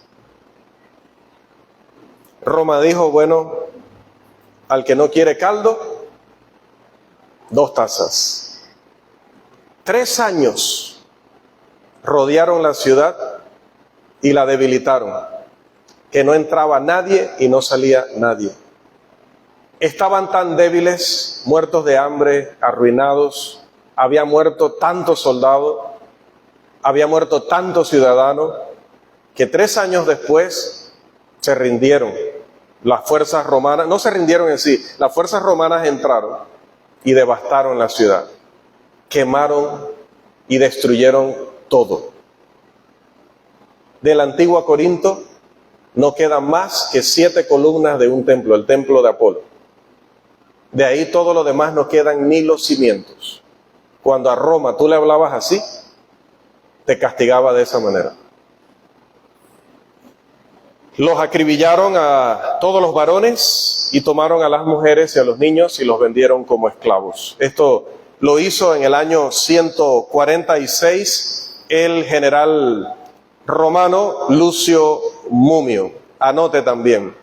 Roma dijo, bueno, al que no quiere caldo, 2 tazas. 3 años rodearon la ciudad y la debilitaron, que no entraba nadie y no salía nadie. Estaban tan débiles, muertos de hambre, arruinados, había muerto tanto soldado, había muerto tanto ciudadano, que 3 años después se rindieron. Las fuerzas romanas, no se rindieron en sí, las fuerzas romanas entraron y devastaron la ciudad. Quemaron y destruyeron todo. De la antigua Corinto no quedan más que 7 columnas de un templo, el templo de Apolo. De ahí todo lo demás no quedan ni los cimientos. Cuando a Roma tú le hablabas así, te castigaba de esa manera. Los acribillaron a todos los varones y tomaron a las mujeres y a los niños y los vendieron como esclavos. Esto lo hizo en el año 146 el general romano Lucio Mumio. Anote también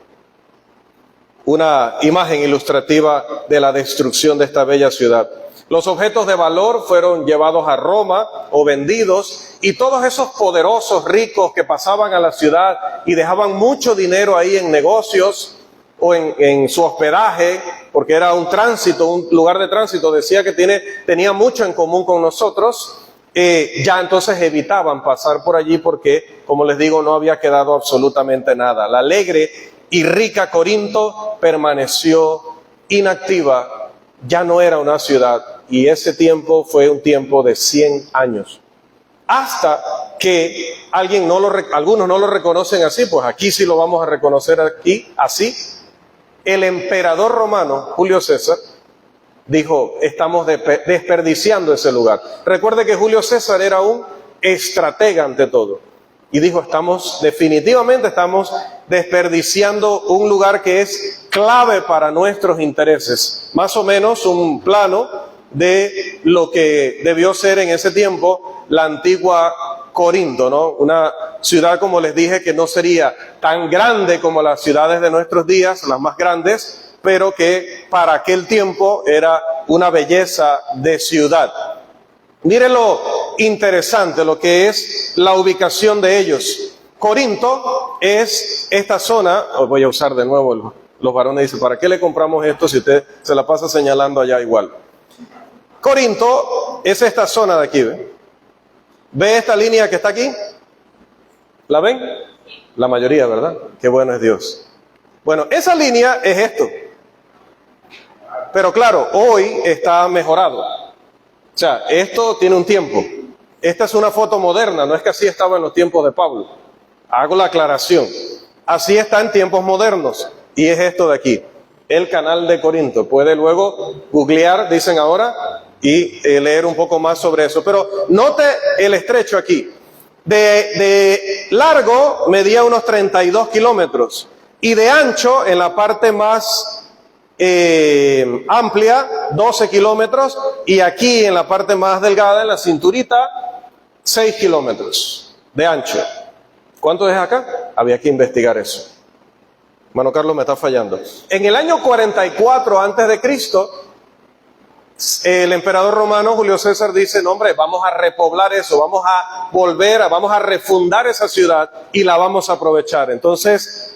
una imagen ilustrativa de la destrucción de esta bella ciudad. Los objetos de valor fueron llevados a Roma o vendidos, y todos esos poderosos ricos que pasaban a la ciudad y dejaban mucho dinero ahí en negocios o en su hospedaje, porque era un tránsito, un lugar de tránsito, decía que tenía mucho en común con nosotros, ya entonces evitaban pasar por allí porque, como les digo, no había quedado absolutamente nada. La alegre y rica Corinto permaneció inactiva, ya no era una ciudad, y ese tiempo fue un tiempo de 100 años. Hasta que algunos no lo reconocen así, pues aquí sí lo vamos a reconocer aquí, así. El emperador romano, Julio César, dijo, estamos desperdiciando ese lugar. Recuerde que Julio César era un estratega ante todo. Y dijo, definitivamente estamos desperdiciando un lugar que es clave para nuestros intereses. Más o menos un plano de lo que debió ser en ese tiempo la antigua Corinto, ¿no? Una ciudad, como les dije, que no sería tan grande como las ciudades de nuestros días, las más grandes, pero que para aquel tiempo era una belleza de ciudad. Miren lo interesante, lo que es la ubicación de ellos. Corinto es esta zona, voy a usar de nuevo, los varones dicen, ¿para qué le compramos esto si usted se la pasa señalando allá igual? Corinto es esta zona de aquí, ¿ve? ¿Ve esta línea que está aquí? ¿La ven? La mayoría, ¿verdad? Qué bueno es Dios. Bueno, esa línea es esto. Pero claro, hoy está mejorado. O sea, esto tiene un tiempo. Esta es una foto moderna, no es que así estaba en los tiempos de Pablo. Hago la aclaración. Así está en tiempos modernos. Y es esto de aquí, el canal de Corinto. Puede luego googlear, dicen ahora, y leer un poco más sobre eso. Pero note el estrecho aquí. De largo medía unos 32 kilómetros. Y de ancho, en la parte más amplia, 12 kilómetros. Y aquí, en la parte más delgada, en la cinturita, 6 kilómetros de ancho. ¿Cuánto es acá? Había que investigar eso. Hermano Carlos me está fallando. En el año 44 antes de Cristo, el emperador romano Julio César dice, no hombre, vamos a repoblar eso, vamos a refundar esa ciudad y la vamos a aprovechar. Entonces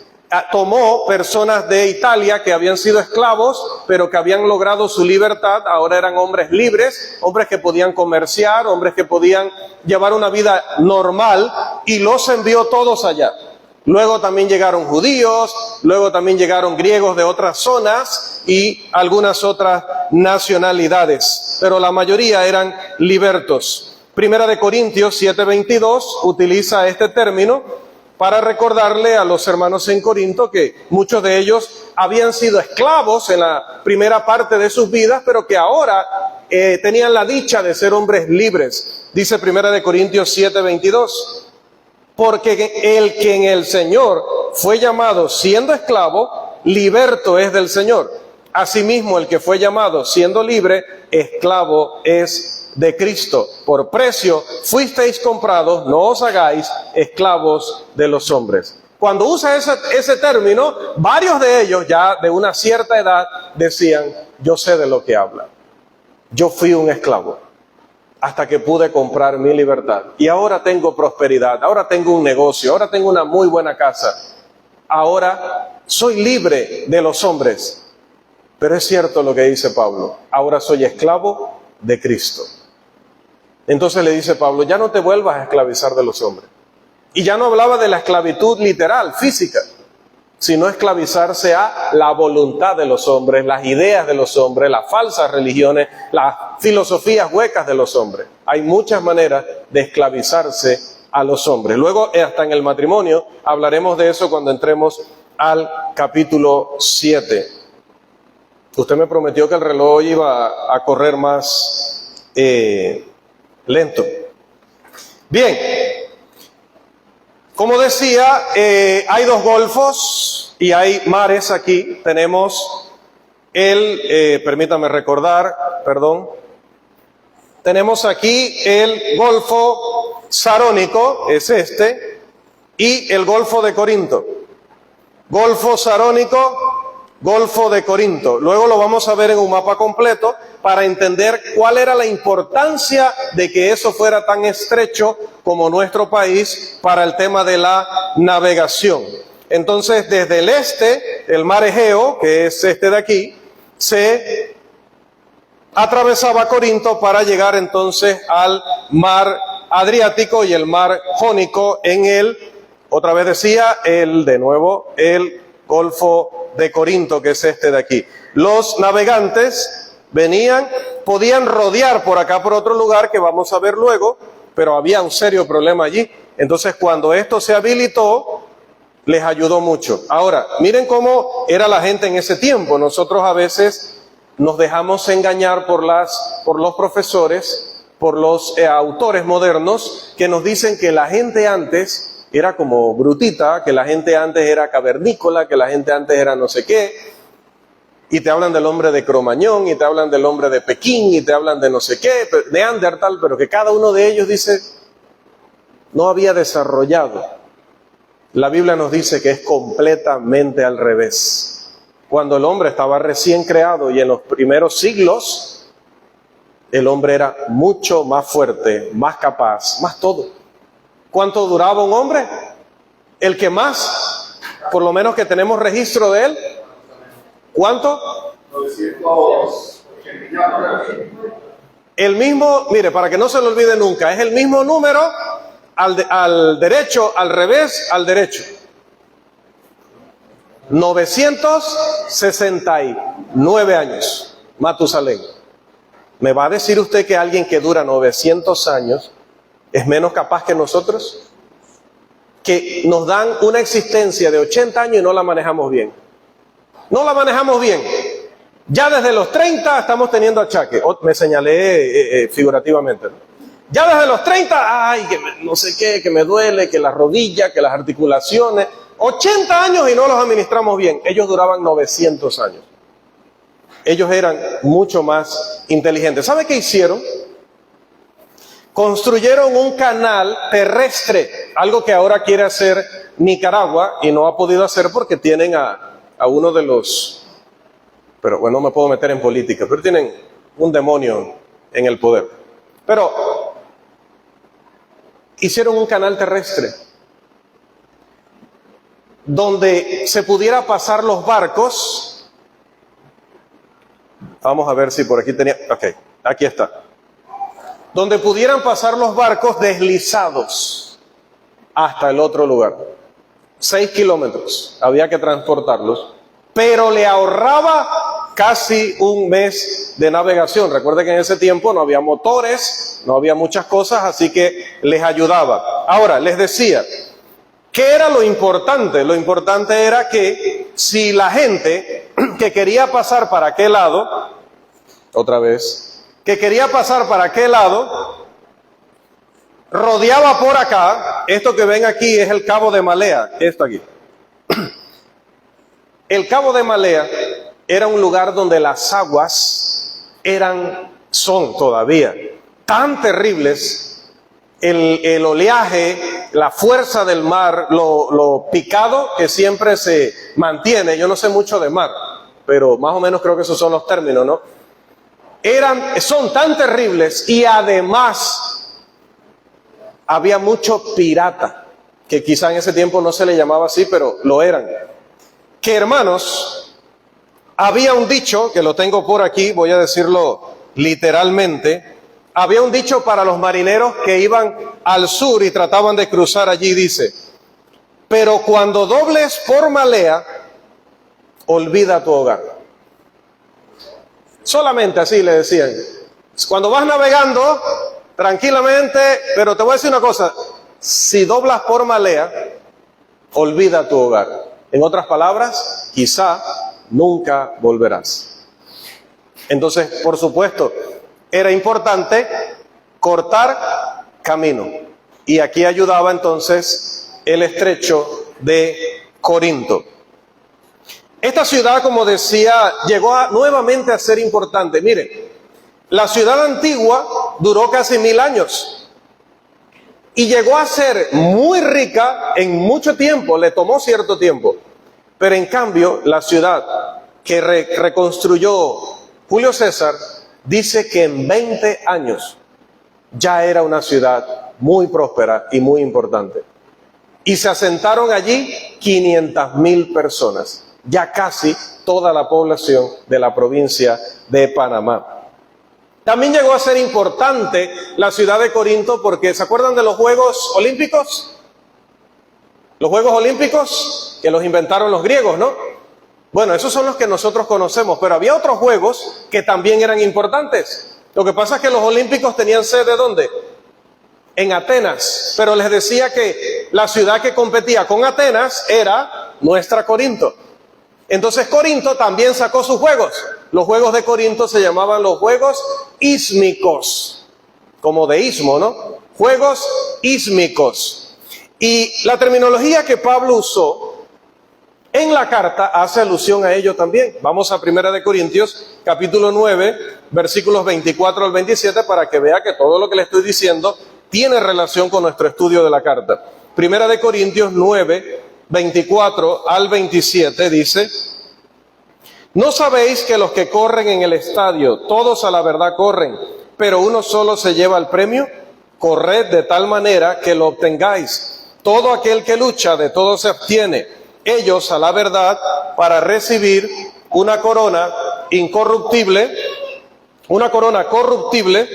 tomó personas de Italia que habían sido esclavos, pero que habían logrado su libertad, ahora eran hombres libres, hombres que podían comerciar, hombres que podían llevar una vida normal, y los envió todos allá. Luego también llegaron judíos, luego también llegaron griegos de otras zonas y algunas otras nacionalidades, pero la mayoría eran libertos. Primera de Corintios 7:22 utiliza este término para recordarle a los hermanos en Corinto que muchos de ellos habían sido esclavos en la primera parte de sus vidas, pero que ahora tenían la dicha de ser hombres libres. Dice Primera de Corintios 7:22, porque el que en el Señor fue llamado siendo esclavo, liberto es del Señor. Asimismo, el que fue llamado siendo libre, esclavo es de Cristo. Por precio fuisteis comprados, no os hagáis esclavos de los hombres. Cuando usa ese término, varios de ellos ya de una cierta edad decían, yo sé de lo que habla. Yo fui un esclavo hasta que pude comprar mi libertad. Y ahora tengo prosperidad, ahora tengo un negocio, ahora tengo una muy buena casa. Ahora soy libre de los hombres. Pero es cierto lo que dice Pablo, ahora soy esclavo de Cristo. Entonces le dice Pablo, ya no te vuelvas a esclavizar de los hombres. Y ya no hablaba de la esclavitud literal, física, sino esclavizarse a la voluntad de los hombres, las ideas de los hombres, las falsas religiones, las filosofías huecas de los hombres. Hay muchas maneras de esclavizarse a los hombres. Luego, hasta en el matrimonio, hablaremos de eso cuando entremos al capítulo 7. Usted me prometió que el reloj iba a correr más lento. Bien, como decía, hay dos golfos y hay mares aquí. Tenemos permítame recordar, tenemos aquí el Golfo Sarónico, es este, y el Golfo de Corinto. Golfo Sarónico, Golfo de Corinto. Luego lo vamos a ver en un mapa completo para entender cuál era la importancia de que eso fuera tan estrecho como nuestro país para el tema de la navegación. Entonces, desde el este, el mar Egeo, que es este de aquí, se atravesaba Corinto para llegar entonces al mar Adriático y el mar Jónico en otra vez decía, el Golfo de Corinto, que es este de aquí. Los navegantes podían rodear por acá por otro lugar que vamos a ver luego, pero había un serio problema allí. Entonces, cuando esto se habilitó, les ayudó mucho. Ahora, miren cómo era la gente en ese tiempo. Nosotros a veces nos dejamos engañar por los profesores, por los autores modernos, que nos dicen que la gente antes era como brutita, que la gente antes era cavernícola, que la gente antes era no sé qué, y te hablan del hombre de Cromañón, y te hablan del hombre de Pekín, y te hablan de no sé qué, Neandertal, pero que cada uno de ellos dice, no había desarrollado. La Biblia nos dice que es completamente al revés. Cuando el hombre estaba recién creado y en los primeros siglos, el hombre era mucho más fuerte, más capaz, más todo. ¿Cuánto duraba un hombre? El que más, por lo menos que tenemos registro de él. ¿Cuánto? 980. El mismo, mire, para que no se lo olvide nunca, es el mismo número al derecho, al revés, al derecho. 969 años, Matusalén. ¿Me va a decir usted que alguien que dura 900 años es menos capaz que nosotros? Que nos dan una existencia de 80 años y no la manejamos bien. No la manejamos bien. Ya desde los 30 estamos teniendo achaque. Me señalé figurativamente, ¿no? Ya desde los 30, ay, que no sé qué, que me duele, que la rodilla, que las articulaciones. 80 años y no los administramos bien. Ellos duraban 900 años. Ellos eran mucho más inteligentes. ¿Sabe qué hicieron? Construyeron un canal terrestre, algo que ahora quiere hacer Nicaragua y no ha podido hacer porque tienen a uno de los, pero bueno, no me puedo meter en política, pero tienen un demonio en el poder. Pero hicieron un canal terrestre donde se pudiera pasar los barcos. Vamos a ver si por aquí tenía... Ok, aquí está. Donde pudieran pasar los barcos deslizados hasta el otro lugar. 6 kilómetros había que transportarlos, pero le ahorraba casi un mes de navegación. Recuerde que en ese tiempo no había motores, no había muchas cosas, así que les ayudaba. Ahora, les decía, ¿qué era lo importante? Lo importante era que si la gente que quería pasar para aquel lado, otra vez, que quería pasar para aquel lado, rodeaba por acá. Esto que ven aquí es el Cabo de Malea, esto aquí. El Cabo de Malea era un lugar donde las aguas son todavía tan terribles, el oleaje, la fuerza del mar, lo picado que siempre se mantiene. Yo no sé mucho de mar, pero más o menos creo que esos son los términos, ¿no? Son tan terribles, y además había mucho pirata, que quizá en ese tiempo no se le llamaba así, pero lo eran. Que, hermanos, había un dicho, que lo tengo por aquí, voy a decirlo literalmente. Había un dicho para los marineros que iban al sur y trataban de cruzar allí, dice: pero cuando dobles por Malea, olvida tu hogar. Solamente así le decían. Cuando vas navegando tranquilamente, pero te voy a decir una cosa: si doblas por Malea, olvida tu hogar. En otras palabras, quizá nunca volverás. Entonces, por supuesto, era importante cortar camino. Y aquí ayudaba entonces el estrecho de Corinto. Esta ciudad, como decía, llegó nuevamente a ser importante. Miren, la ciudad antigua duró casi 1000 años. Y llegó a ser muy rica en mucho tiempo, le tomó cierto tiempo. Pero en cambio, la ciudad que reconstruyó Julio César, dice que en 20 años ya era una ciudad muy próspera y muy importante. Y se asentaron allí 500,000 personas, ya casi toda la población de la provincia de Panamá. También llegó a ser importante la ciudad de Corinto porque, ¿se acuerdan de los Juegos Olímpicos? Los Juegos Olímpicos que los inventaron los griegos, ¿no? Bueno, esos son los que nosotros conocemos, pero había otros juegos que también eran importantes. Lo que pasa es que los Olímpicos tenían sede, ¿dónde? En Atenas, pero les decía que la ciudad que competía con Atenas era nuestra Corinto. Entonces Corinto también sacó sus juegos. Los Juegos de Corinto se llamaban los Juegos Ísmicos, como de istmo, ¿no? Juegos Ísmicos. Y la terminología que Pablo usó en la carta hace alusión a ello también. Vamos a 1 Corintios, capítulo 9, versículos 24 al 27, para que vea que todo lo que le estoy diciendo tiene relación con nuestro estudio de la carta. 1 Corintios 9, 24 al 27 dice: ¿no sabéis que los que corren en el estadio, todos a la verdad corren, pero uno solo se lleva el premio? Corred de tal manera que lo obtengáis. Todo aquel que lucha, de todo se abstiene. Ellos a la verdad para recibir una corona incorruptible, una corona corruptible,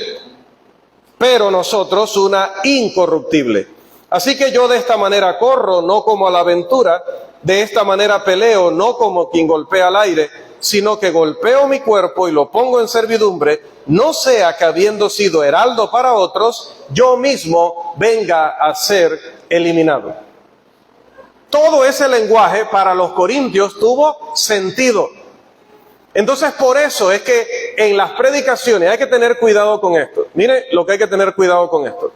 pero nosotros una incorruptible. Así que yo de esta manera corro, no como a la aventura, de esta manera peleo, no como quien golpea al aire, sino que golpeo mi cuerpo y lo pongo en servidumbre, no sea que habiendo sido heraldo para otros, yo mismo venga a ser eliminado. Todo ese lenguaje para los corintios tuvo sentido. Entonces, por eso es que en las predicaciones hay que tener cuidado con esto. Mire lo que hay que tener cuidado con esto.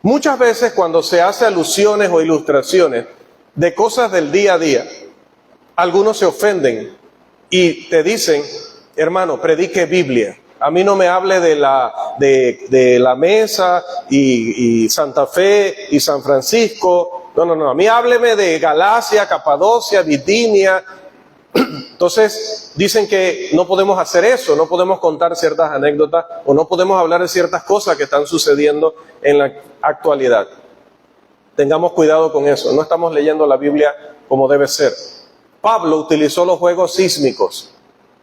Muchas veces cuando se hace alusiones o ilustraciones de cosas del día a día, algunos se ofenden y te dicen: hermano, predique Biblia. A mí no me hable de la Mesa y Santa Fe y San Francisco. No. A mí hábleme de Galacia, Capadocia, Bitinia. Entonces dicen que no podemos hacer eso, no podemos contar ciertas anécdotas o no podemos hablar de ciertas cosas que están sucediendo en la actualidad. Tengamos cuidado con eso, no estamos leyendo la Biblia como debe ser. Pablo utilizó los juegos sísmicos,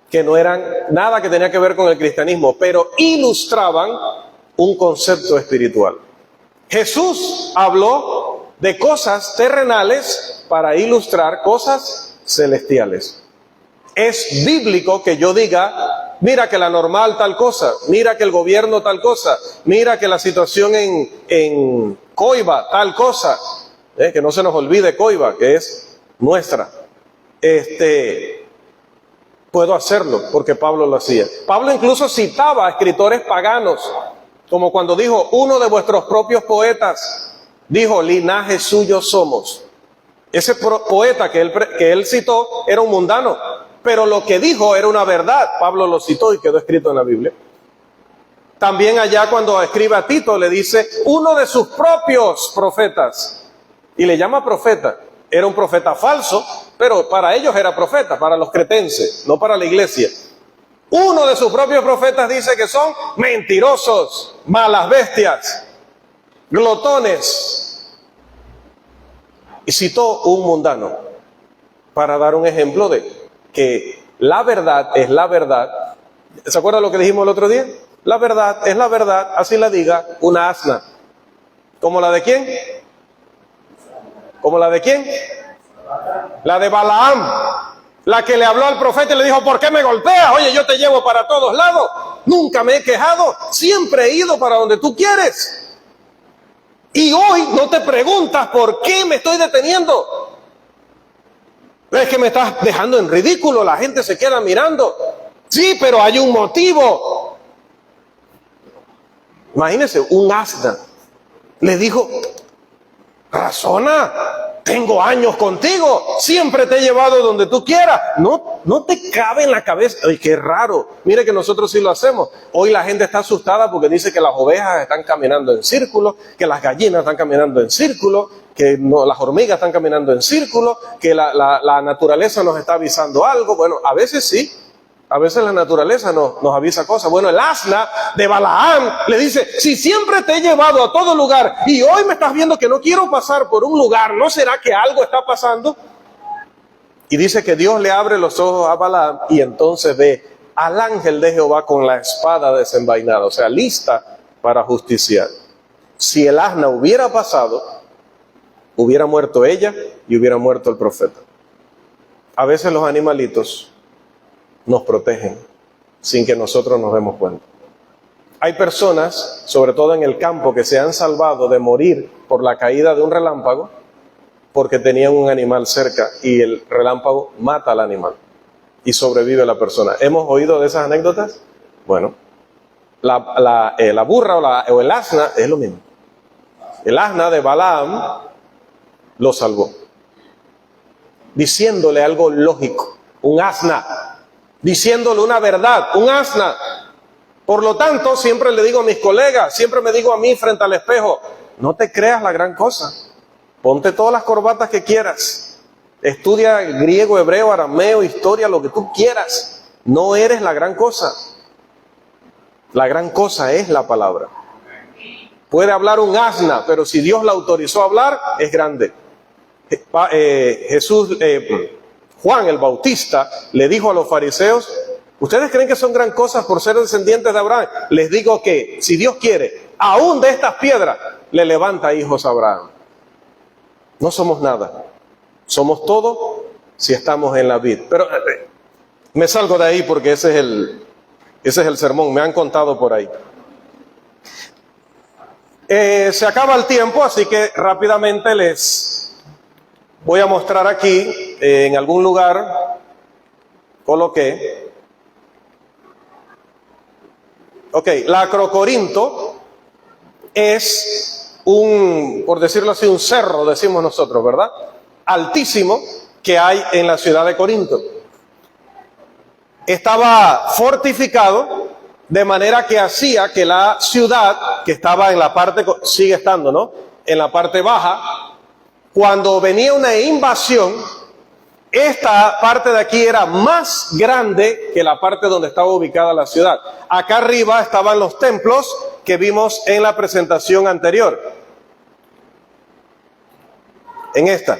que no eran nada que tenía que ver con el cristianismo, pero ilustraban un concepto espiritual. Jesús habló de cosas terrenales para ilustrar cosas celestiales. Es bíblico que yo diga, mira que la normal tal cosa, mira que el gobierno tal cosa, mira que la situación en Coiba tal cosa, que no se nos olvide Coiba, que es nuestra. Puedo hacerlo porque Pablo lo hacía. Pablo incluso citaba a escritores paganos, como cuando dijo, uno de vuestros propios poetas dijo, linaje suyo somos. Ese poeta que él citó era un mundano, pero lo que dijo era una verdad. Pablo lo citó y quedó escrito en la Biblia. También allá cuando escribe a Tito le dice, uno de sus propios profetas, y le llama profeta. Era un profeta falso, pero para ellos era profeta, para los cretenses, no para la iglesia. Uno de sus propios profetas dice que son mentirosos, malas bestias, glotones. Y citó un mundano para dar un ejemplo de que la verdad es la verdad. ¿Se acuerda lo que dijimos el otro día? La verdad es la verdad, así la diga una asna. ¿Como la de quién? ¿Como la de quién? La de Balaam, la que le habló al profeta y le dijo, ¿por qué me golpeas? Oye, yo te llevo para todos lados, nunca me he quejado, siempre he ido para donde tú quieres. Y hoy no te preguntas por qué me estoy deteniendo. Es que me estás dejando en ridículo, la gente se queda mirando. Sí, pero hay un motivo. Imagínense, un asna le dijo, razona, tengo años contigo, siempre te he llevado donde tú quieras. No te cabe en la cabeza. Ay, qué raro. Mire que nosotros sí lo hacemos. Hoy la gente está asustada porque dice que las ovejas están caminando en círculo, que las gallinas están caminando en círculo, que no, las hormigas están caminando en círculo, que la naturaleza nos está avisando algo. Bueno, a veces sí. A veces la naturaleza nos avisa cosas. Bueno, el asna de Balaam le dice, si siempre te he llevado a todo lugar y hoy me estás viendo que no quiero pasar por un lugar, ¿no será que algo está pasando? Y dice que Dios le abre los ojos a Balaam y entonces ve al ángel de Jehová con la espada desenvainada, o sea, lista para justiciar. Si el asna hubiera pasado, hubiera muerto ella y hubiera muerto el profeta. A veces los animalitos nos protegen sin que nosotros nos demos cuenta. Hay personas, sobre todo en el campo, que se han salvado de morir por la caída de un relámpago porque tenían un animal cerca y el relámpago mata al animal y sobrevive la persona. ¿Hemos oído de esas anécdotas? Bueno, la burra o el asna es lo mismo. El asna de Balaam lo salvó, diciéndole algo lógico. Un asna diciéndole una verdad, un asna. Por lo tanto, siempre le digo a mis colegas, siempre me digo a mí frente al espejo, no te creas la gran cosa. Ponte todas las corbatas que quieras. Estudia griego, hebreo, arameo, historia, lo que tú quieras. No eres la gran cosa. La gran cosa es la palabra. Puede hablar un asna, pero si Dios la autorizó a hablar, es grande. Juan el Bautista le dijo a los fariseos, ¿ustedes creen que son gran cosas por ser descendientes de Abraham? Les digo que, si Dios quiere, aún de estas piedras, le levanta hijos a Abraham. No somos nada. Somos todo si estamos en la vid. Pero me salgo de ahí porque ese es el sermón. Me han contado por ahí. Se acaba el tiempo, así que rápidamente les voy a mostrar aquí, en algún lugar, coloqué. Ok, la Acrocorinto es por decirlo así, un cerro, decimos nosotros, ¿verdad? Altísimo que hay en la ciudad de Corinto. Estaba fortificado de manera que hacía que la ciudad, que estaba en la parte, sigue estando, ¿no?, en la parte baja, cuando venía una invasión, esta parte de aquí era más grande que la parte donde estaba ubicada la ciudad. Acá arriba estaban los templos que vimos en la presentación anterior. En esta.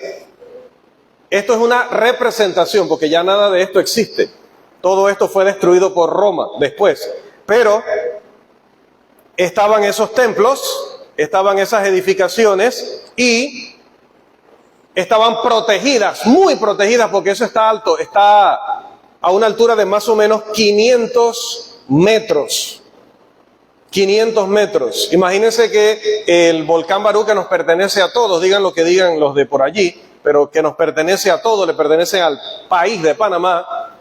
Esto es una representación, porque ya nada de esto existe. Todo esto fue destruido por Roma después. Pero estaban esos templos, estaban esas edificaciones y estaban protegidas, muy protegidas, porque eso está alto, está a una altura de más o menos 500 metros. 500 metros. Imagínense que el volcán Barú, que nos pertenece a todos, digan lo que digan los de por allí, pero que nos pertenece a todos, le pertenece al país de Panamá,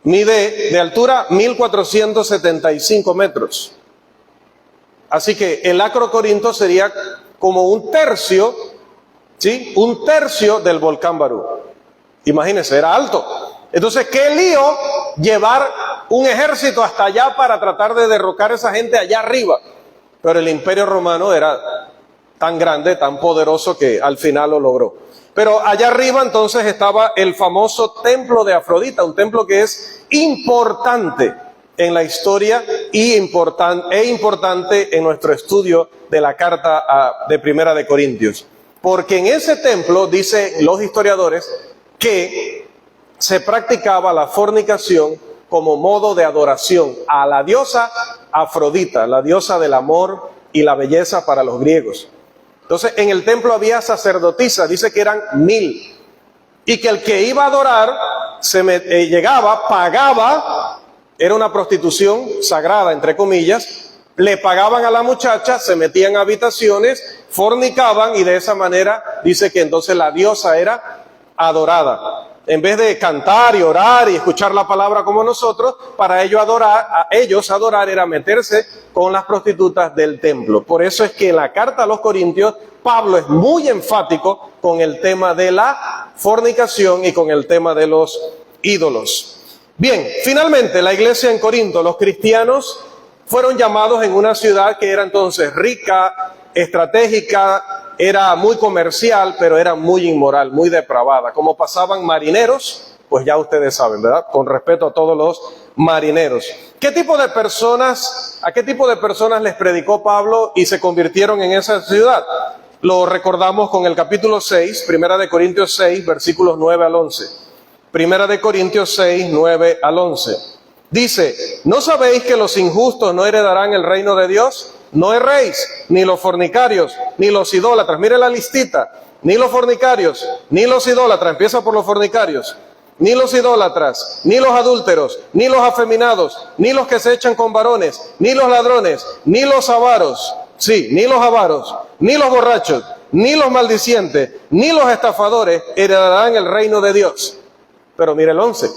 mide de altura 1475 metros. Así que el Acro Corinto sería como un tercio, ¿sí? Un tercio del volcán Barú. Imagínense, era alto. Entonces, qué lío llevar un ejército hasta allá para tratar de derrocar a esa gente allá arriba. Pero el Imperio Romano era tan grande, tan poderoso, que al final lo logró. Pero allá arriba entonces estaba el famoso templo de Afrodita, un templo que es importante en la historia e importante en nuestro estudio de la carta de Primera de Corintios. Porque en ese templo, dicen los historiadores, que se practicaba la fornicación como modo de adoración a la diosa Afrodita, la diosa del amor y la belleza para los griegos. Entonces, en el templo había sacerdotisas, dice que eran 1000, y que el que iba a adorar llegaba, pagaba, era una prostitución sagrada, entre comillas, le pagaban a la muchacha, se metían a habitaciones, fornicaban, y de esa manera dice que entonces la diosa era adorada. En vez de cantar y orar y escuchar la palabra como nosotros, para ellos adorar era meterse con las prostitutas del templo. Por eso es que en la carta a los Corintios, Pablo es muy enfático con el tema de la fornicación y con el tema de los ídolos. Bien, finalmente la iglesia en Corinto, los cristianos fueron llamados en una ciudad que era entonces rica, estratégica, era muy comercial, pero era muy inmoral, muy depravada. Como pasaban marineros, pues ya ustedes saben, ¿verdad? Con respeto a todos los marineros. ¿A qué tipo de personas les predicó Pablo y se convirtieron en esa ciudad? Lo recordamos con el capítulo 6, Primera de Corintios 6, versículos 9 al 11. Primera de Corintios 6, 9 al 11. Dice, ¿no sabéis que los injustos no heredarán el reino de Dios? No erréis, ni los fornicarios, ni los idólatras. Mire la listita. Ni los fornicarios, ni los idólatras. Empieza por los fornicarios. Ni los idólatras, ni los adúlteros, ni los afeminados, ni los que se echan con varones, ni los ladrones, ni los avaros. Sí, ni los avaros, ni los borrachos, ni los maldicientes, ni los estafadores heredarán el reino de Dios. Pero mire el 11.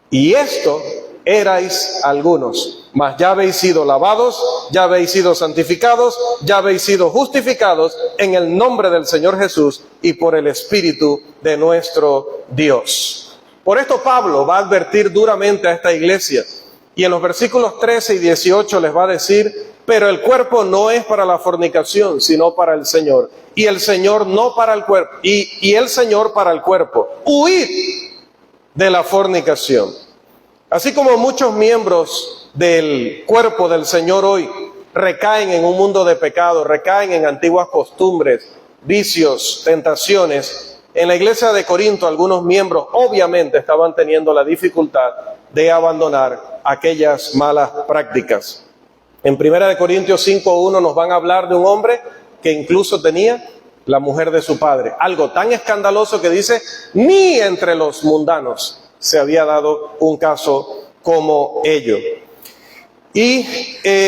Y esto erais algunos, mas ya habéis sido lavados, ya habéis sido santificados, ya habéis sido justificados en el nombre del Señor Jesús y por el Espíritu de nuestro Dios. Por esto Pablo va a advertir duramente a esta iglesia, y en los versículos 13 y 18 les va a decir, pero el cuerpo no es para la fornicación, sino para el Señor, y el Señor no para el cuerpo, y el Señor para el cuerpo. Huid de la fornicación. Así como muchos miembros del cuerpo del Señor hoy recaen en un mundo de pecado, recaen en antiguas costumbres, vicios, tentaciones, en la iglesia de Corinto algunos miembros obviamente estaban teniendo la dificultad de abandonar aquellas malas prácticas. En 1 Corintios 5:1 nos van a hablar de un hombre que incluso tenía la mujer de su padre. Algo tan escandaloso que dice, ni entre los mundanos se había dado un caso como ello. Y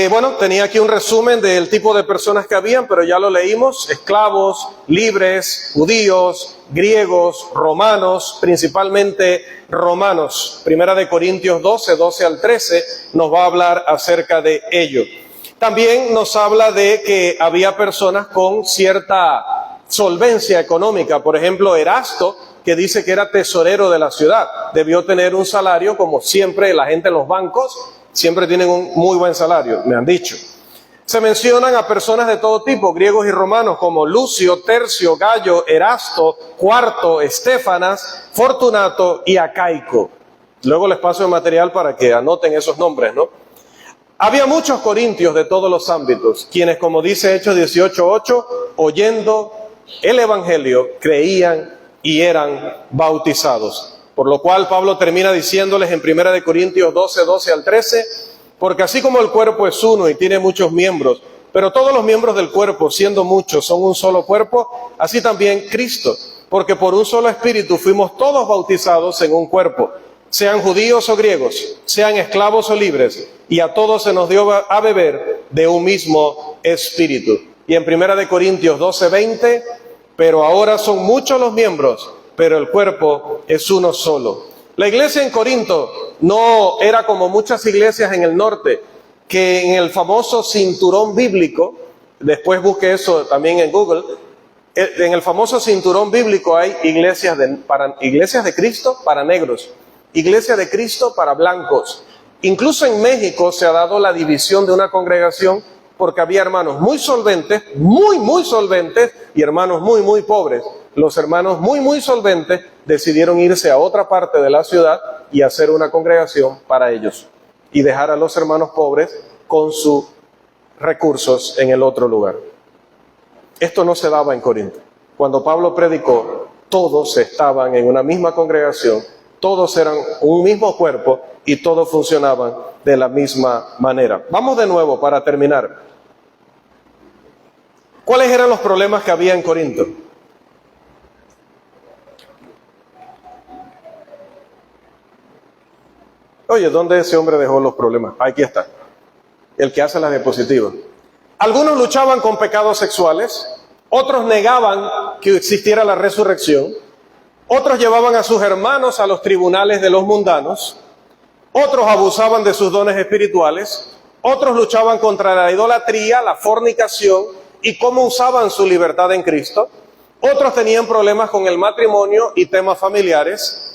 bueno, tenía aquí un resumen del tipo de personas que habían, pero ya lo leímos: esclavos, libres, judíos, griegos, romanos, principalmente romanos. 1 Corintios 12 al 13 nos va a hablar acerca de ello. También nos habla de que había personas con cierta solvencia económica. Por ejemplo, Erasto, que dice que era tesorero de la ciudad, debió tener un salario como siempre la gente en los bancos, siempre tienen un muy buen salario, me han dicho. Se mencionan a personas de todo tipo, griegos y romanos, como Lucio, Tercio, Gayo, Erasto, Cuarto, Estéfanas, Fortunato y Acaico. Luego les paso el material para que anoten esos nombres, ¿no? Había muchos corintios de todos los ámbitos, quienes, como dice Hechos 18:8, oyendo el Evangelio, creían y eran bautizados. Por lo cual Pablo termina diciéndoles en 1 Corintios 12 al 13, porque así como el cuerpo es uno y tiene muchos miembros, pero todos los miembros del cuerpo, siendo muchos, son un solo cuerpo, así también Cristo, porque por un solo espíritu fuimos todos bautizados en un cuerpo, sean judíos o griegos, sean esclavos o libres, y a todos se nos dio a beber de un mismo espíritu. Y en 1 Corintios 12:20, pero ahora son muchos los miembros, pero el cuerpo es uno solo. La iglesia en Corinto no era como muchas iglesias en el norte, que en el famoso cinturón bíblico, después busque eso también en Google, en el famoso cinturón bíblico hay iglesias de Cristo para negros, iglesia de Cristo para blancos. Incluso en México se ha dado la división de una congregación porque había hermanos muy solventes, muy solventes, y hermanos muy pobres. Los hermanos muy solventes decidieron irse a otra parte de la ciudad y hacer una congregación para ellos y dejar a los hermanos pobres con sus recursos en el otro lugar. Esto no se daba en Corinto. Cuando Pablo predicó, todos estaban en una misma congregación, todos eran un mismo cuerpo y todos funcionaban de la misma manera. Vamos de nuevo para terminar. ¿Cuáles eran los problemas que había en Corinto? Oye, ¿dónde ese hombre dejó los problemas? Aquí está, el que hace las diapositivas. Algunos luchaban con pecados sexuales, otros negaban que existiera la resurrección, otros llevaban a sus hermanos a los tribunales de los mundanos, otros abusaban de sus dones espirituales, otros luchaban contra la idolatría, la fornicación y cómo usaban su libertad en Cristo, otros tenían problemas con el matrimonio y temas familiares,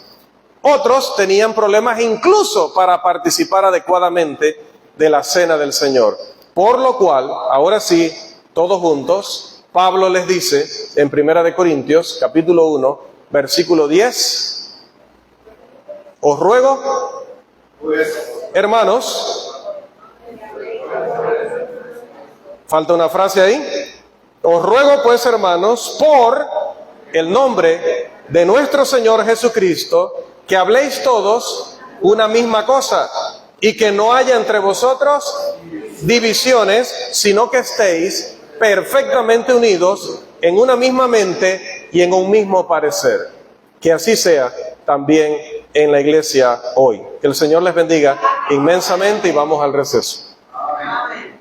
otros tenían problemas incluso para participar adecuadamente de la cena del Señor. Por lo cual, ahora sí, todos juntos, Pablo les dice en 1 Corintios, capítulo 1, versículo 10, os ruego, hermanos, falta una frase ahí, os ruego pues, hermanos, por el nombre de nuestro Señor Jesucristo, que habléis todos una misma cosa y que no haya entre vosotros divisiones, sino que estéis perfectamente unidos en una misma mente y en un mismo parecer. Que así sea también en la iglesia hoy. Que el Señor les bendiga inmensamente y vamos al receso. Amén.